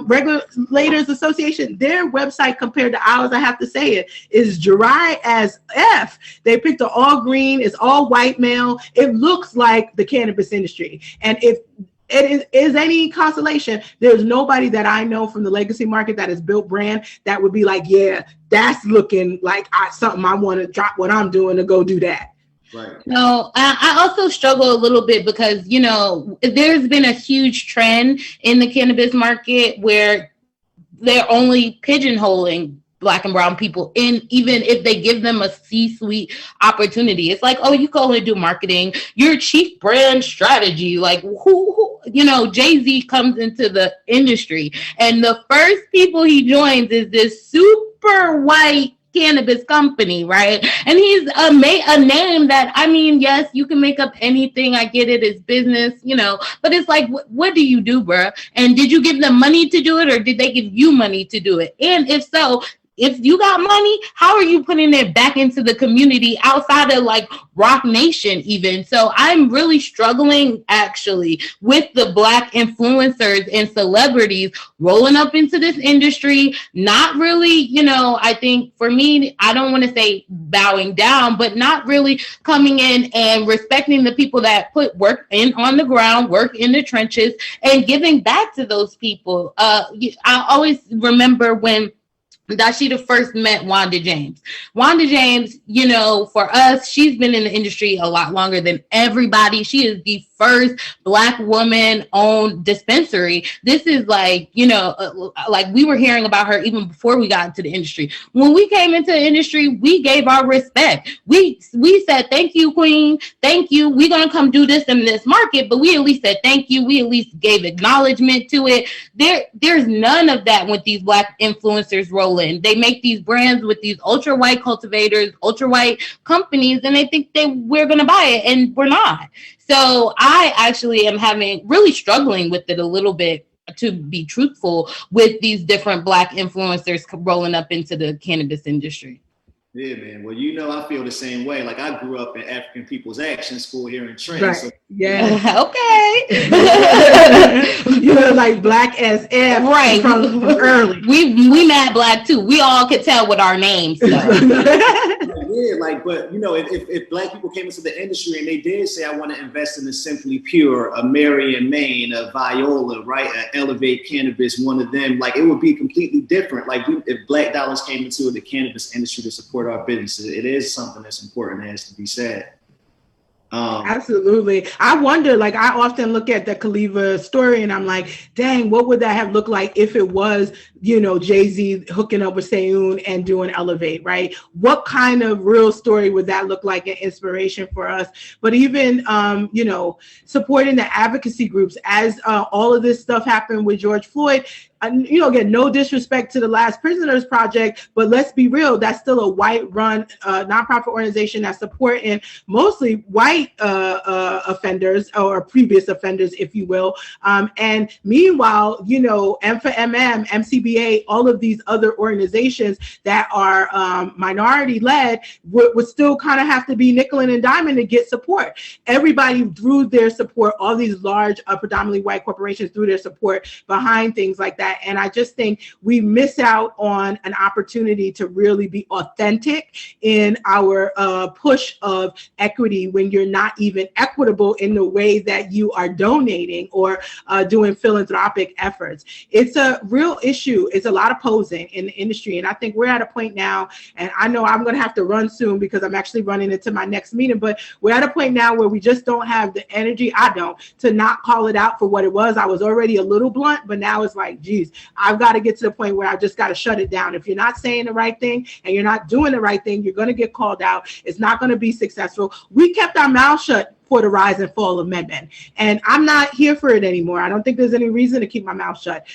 Regulators Association, their website compared to ours, I have to say it, is dry as F. They picked an all green, it's all white male. It looks like the cannabis industry. And if it is any consolation, there's nobody that I know from the legacy market that has built brand that would be like, yeah, that's looking like something I want to drop what I'm doing to go do that. Right. No, I also struggle a little bit because, there's been a huge trend in the cannabis market where they're only pigeonholing Black and brown people in, even if they give them a C-suite opportunity. It's like, oh, you can only do marketing. You're chief brand strategy. Like who Jay-Z comes into the industry and the first people he joins is this super white cannabis company, right? And he's a name that, yes, you can make up anything. I get it, it's business, but it's like, what do you do, bruh? And did you give them money to do it, or did they give you money to do it? And if so, if you got money, how are you putting it back into the community outside of like Rock Nation even? So I'm really struggling actually with the Black influencers and celebrities rolling up into this industry. Not really, I think for me, I don't want to say bowing down, but not really coming in and respecting the people that put work in on the ground, work in the trenches, and giving back to those people. I always remember when Dasheeda first met Wanda James. Wanda James, you know, for us, she's been in the industry a lot longer than everybody. She is the first Black woman-owned dispensary. This is like, you know, like we were hearing about her even before we got into the industry. When we came into the industry, we gave our respect. We said, thank you, queen. Thank you. We're going to come do this in this market, but we at least said thank you. We at least gave acknowledgement to it. There's none of that with these Black influencers rolling. They make these brands with these ultra white cultivators, ultra white companies, and they think we're going to buy it, and we're not. So I actually am really struggling with it a little bit, to be truthful, with these different Black influencers rolling up into the cannabis industry. Yeah, man. Well, you know, I feel the same way. Like, I grew up in African People's Action School here in Trent. Right. So Yeah. Okay. You're like Black as F, right? From early. We mad Black too. We all could tell with our names. So. Yeah, like, but you know, if Black people came into the industry and they did say, I want to invest in a Simply Pure, a Marion Maine, a Viola, right, a Elevate Cannabis, one of them, like, it would be completely different. Like, if Black dollars came into the cannabis industry to support our businesses, it is something that's important that has to be said. Absolutely. I wonder, like, I often look at the Khalifa story and I'm like, dang, what would that have looked like if it was, you know, Jay-Z hooking up with Seyoon and doing Elevate, right? What kind of real story would that look like, an inspiration for us? But even, you know, supporting the advocacy groups as all of this stuff happened with George Floyd. You know, again, no disrespect to the Last Prisoners Project, but let's be real, that's still a white-run nonprofit organization that's supporting mostly white offenders or previous offenders, if you will. And meanwhile, you know, M4MM, MCBA, all of these other organizations that are minority-led would still kind of have to be nickel and diming to get support. Everybody threw their support, all these large, predominantly white corporations threw their support behind things like that. And I just think we miss out on an opportunity to really be authentic in our push of equity when you're not even equitable in the way that you are donating or doing philanthropic efforts. It's a real issue. It's a lot of posing in the industry. And I think we're at a point now, and I know I'm going to have to run soon because I'm actually running into my next meeting, but we're at a point now where we just don't have the energy, to not call it out for what it was. I was already a little blunt, but now it's like, geez, I've got to get to the point where I just got to shut it down. If you're not saying the right thing and you're not doing the right thing, you're going to get called out. It's not going to be successful. We kept our mouth shut for the rise and fall of men. And I'm not here for it anymore. I don't think there's any reason to keep my mouth shut.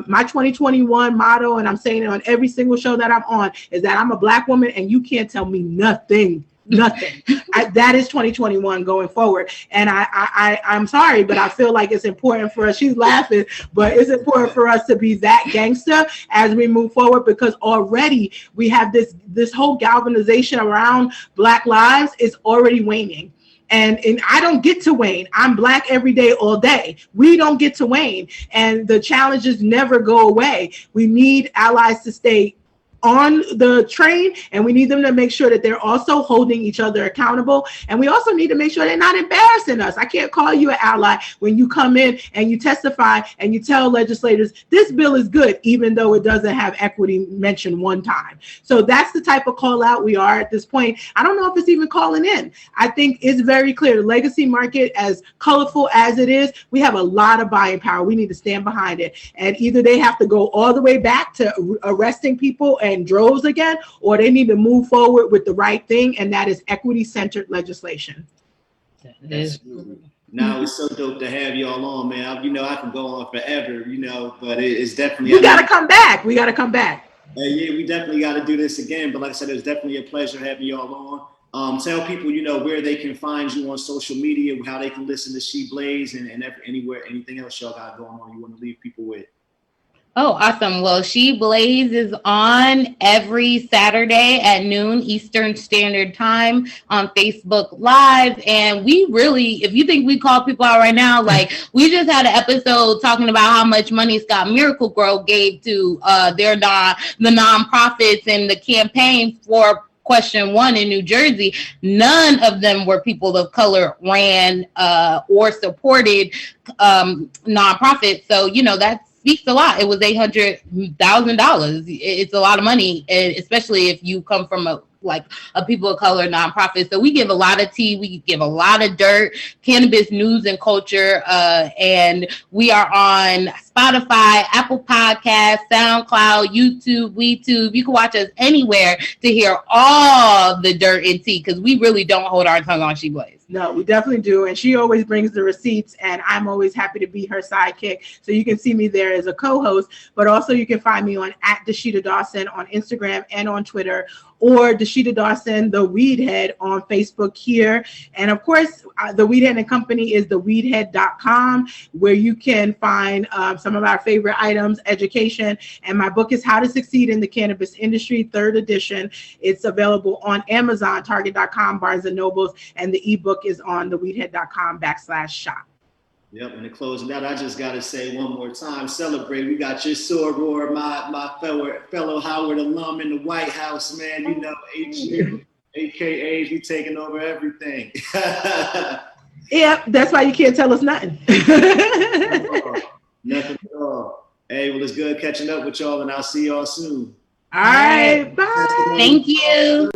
My 2021 motto, and I'm saying it on every single show that I'm on, is that I'm a Black woman and you can't tell me nothing. That is 2021 going forward. And I'm sorry, but I feel like it's important for us. She's laughing, but it's important for us to be that gangster as we move forward, because already we have this whole galvanization around Black lives is already waning. And I don't get to wane. I'm Black every day, all day. We don't get to wane. And the challenges never go away. We need allies to stay on the train, and we need them to make sure that they're also holding each other accountable. And we also need to make sure they're not embarrassing us. I can't call you an ally when you come in and you testify and you tell legislators this bill is good, even though it doesn't have equity mentioned one time. So that's the type of call out we are at this point. I don't know if it's even calling in. I think it's very clear. The legacy market, as colorful as it is, we have a lot of buying power. We need to stand behind it. And either they have to go all the way back to arresting people and droves again, or they need to move forward with the right thing, and that is equity-centered legislation. Now it's so dope to have y'all on, man. You know, I can go on forever, you know, but it's definitely. We got to come back. Yeah, we definitely got to do this again. But like I said, it was definitely a pleasure having y'all on. Tell people, you know, where they can find you on social media, how they can listen to She Blaze, and anywhere, anything else y'all got going on you want to leave people with. Oh, awesome. Well, She Blaze is on every Saturday at noon Eastern Standard Time on Facebook Live. And we really, if you think we call people out right now, like we just had an episode talking about how much money Scott Miracle Grow gave to the nonprofits and the campaign for Question 1 in New Jersey. None of them were people of color ran or supported nonprofits. So, you know, that's speaks a lot. It was $800,000. It's a lot of money, and especially if you come from a people of color nonprofit. So we give a lot of tea, we give a lot of dirt, cannabis news and culture, and we are on Spotify, Apple Podcasts, SoundCloud, YouTube, WeTube. You can watch us anywhere to hear all the dirt and tea, because we really don't hold our tongue on She Blaze. No, we definitely do. And she always brings the receipts, and I'm always happy to be her sidekick. So you can see me there as a co-host, but also you can find me on @Dasheeda Dawson on Instagram and on Twitter, or Dasheeda Dawson, the WeedHead, on Facebook here. And of course, the WeedHead and Company is the WeedHead.com, where you can find some of our favorite items, education. And my book is How to Succeed in the Cannabis Industry, 3rd edition. It's available on Amazon, Target.com, Barnes & Nobles, and the ebook is on the WeedHead.com/shop. Yep, and to close it out, I just got to say one more time, celebrate. We got your soror, my fellow Howard alum in the White House, man. You know, HU, AKA, we taking over everything. Yep, that's why you can't tell us nothing. Nothing at all. Hey, well, it's good catching up with y'all, and I'll see y'all soon. All right, bye. Thank you.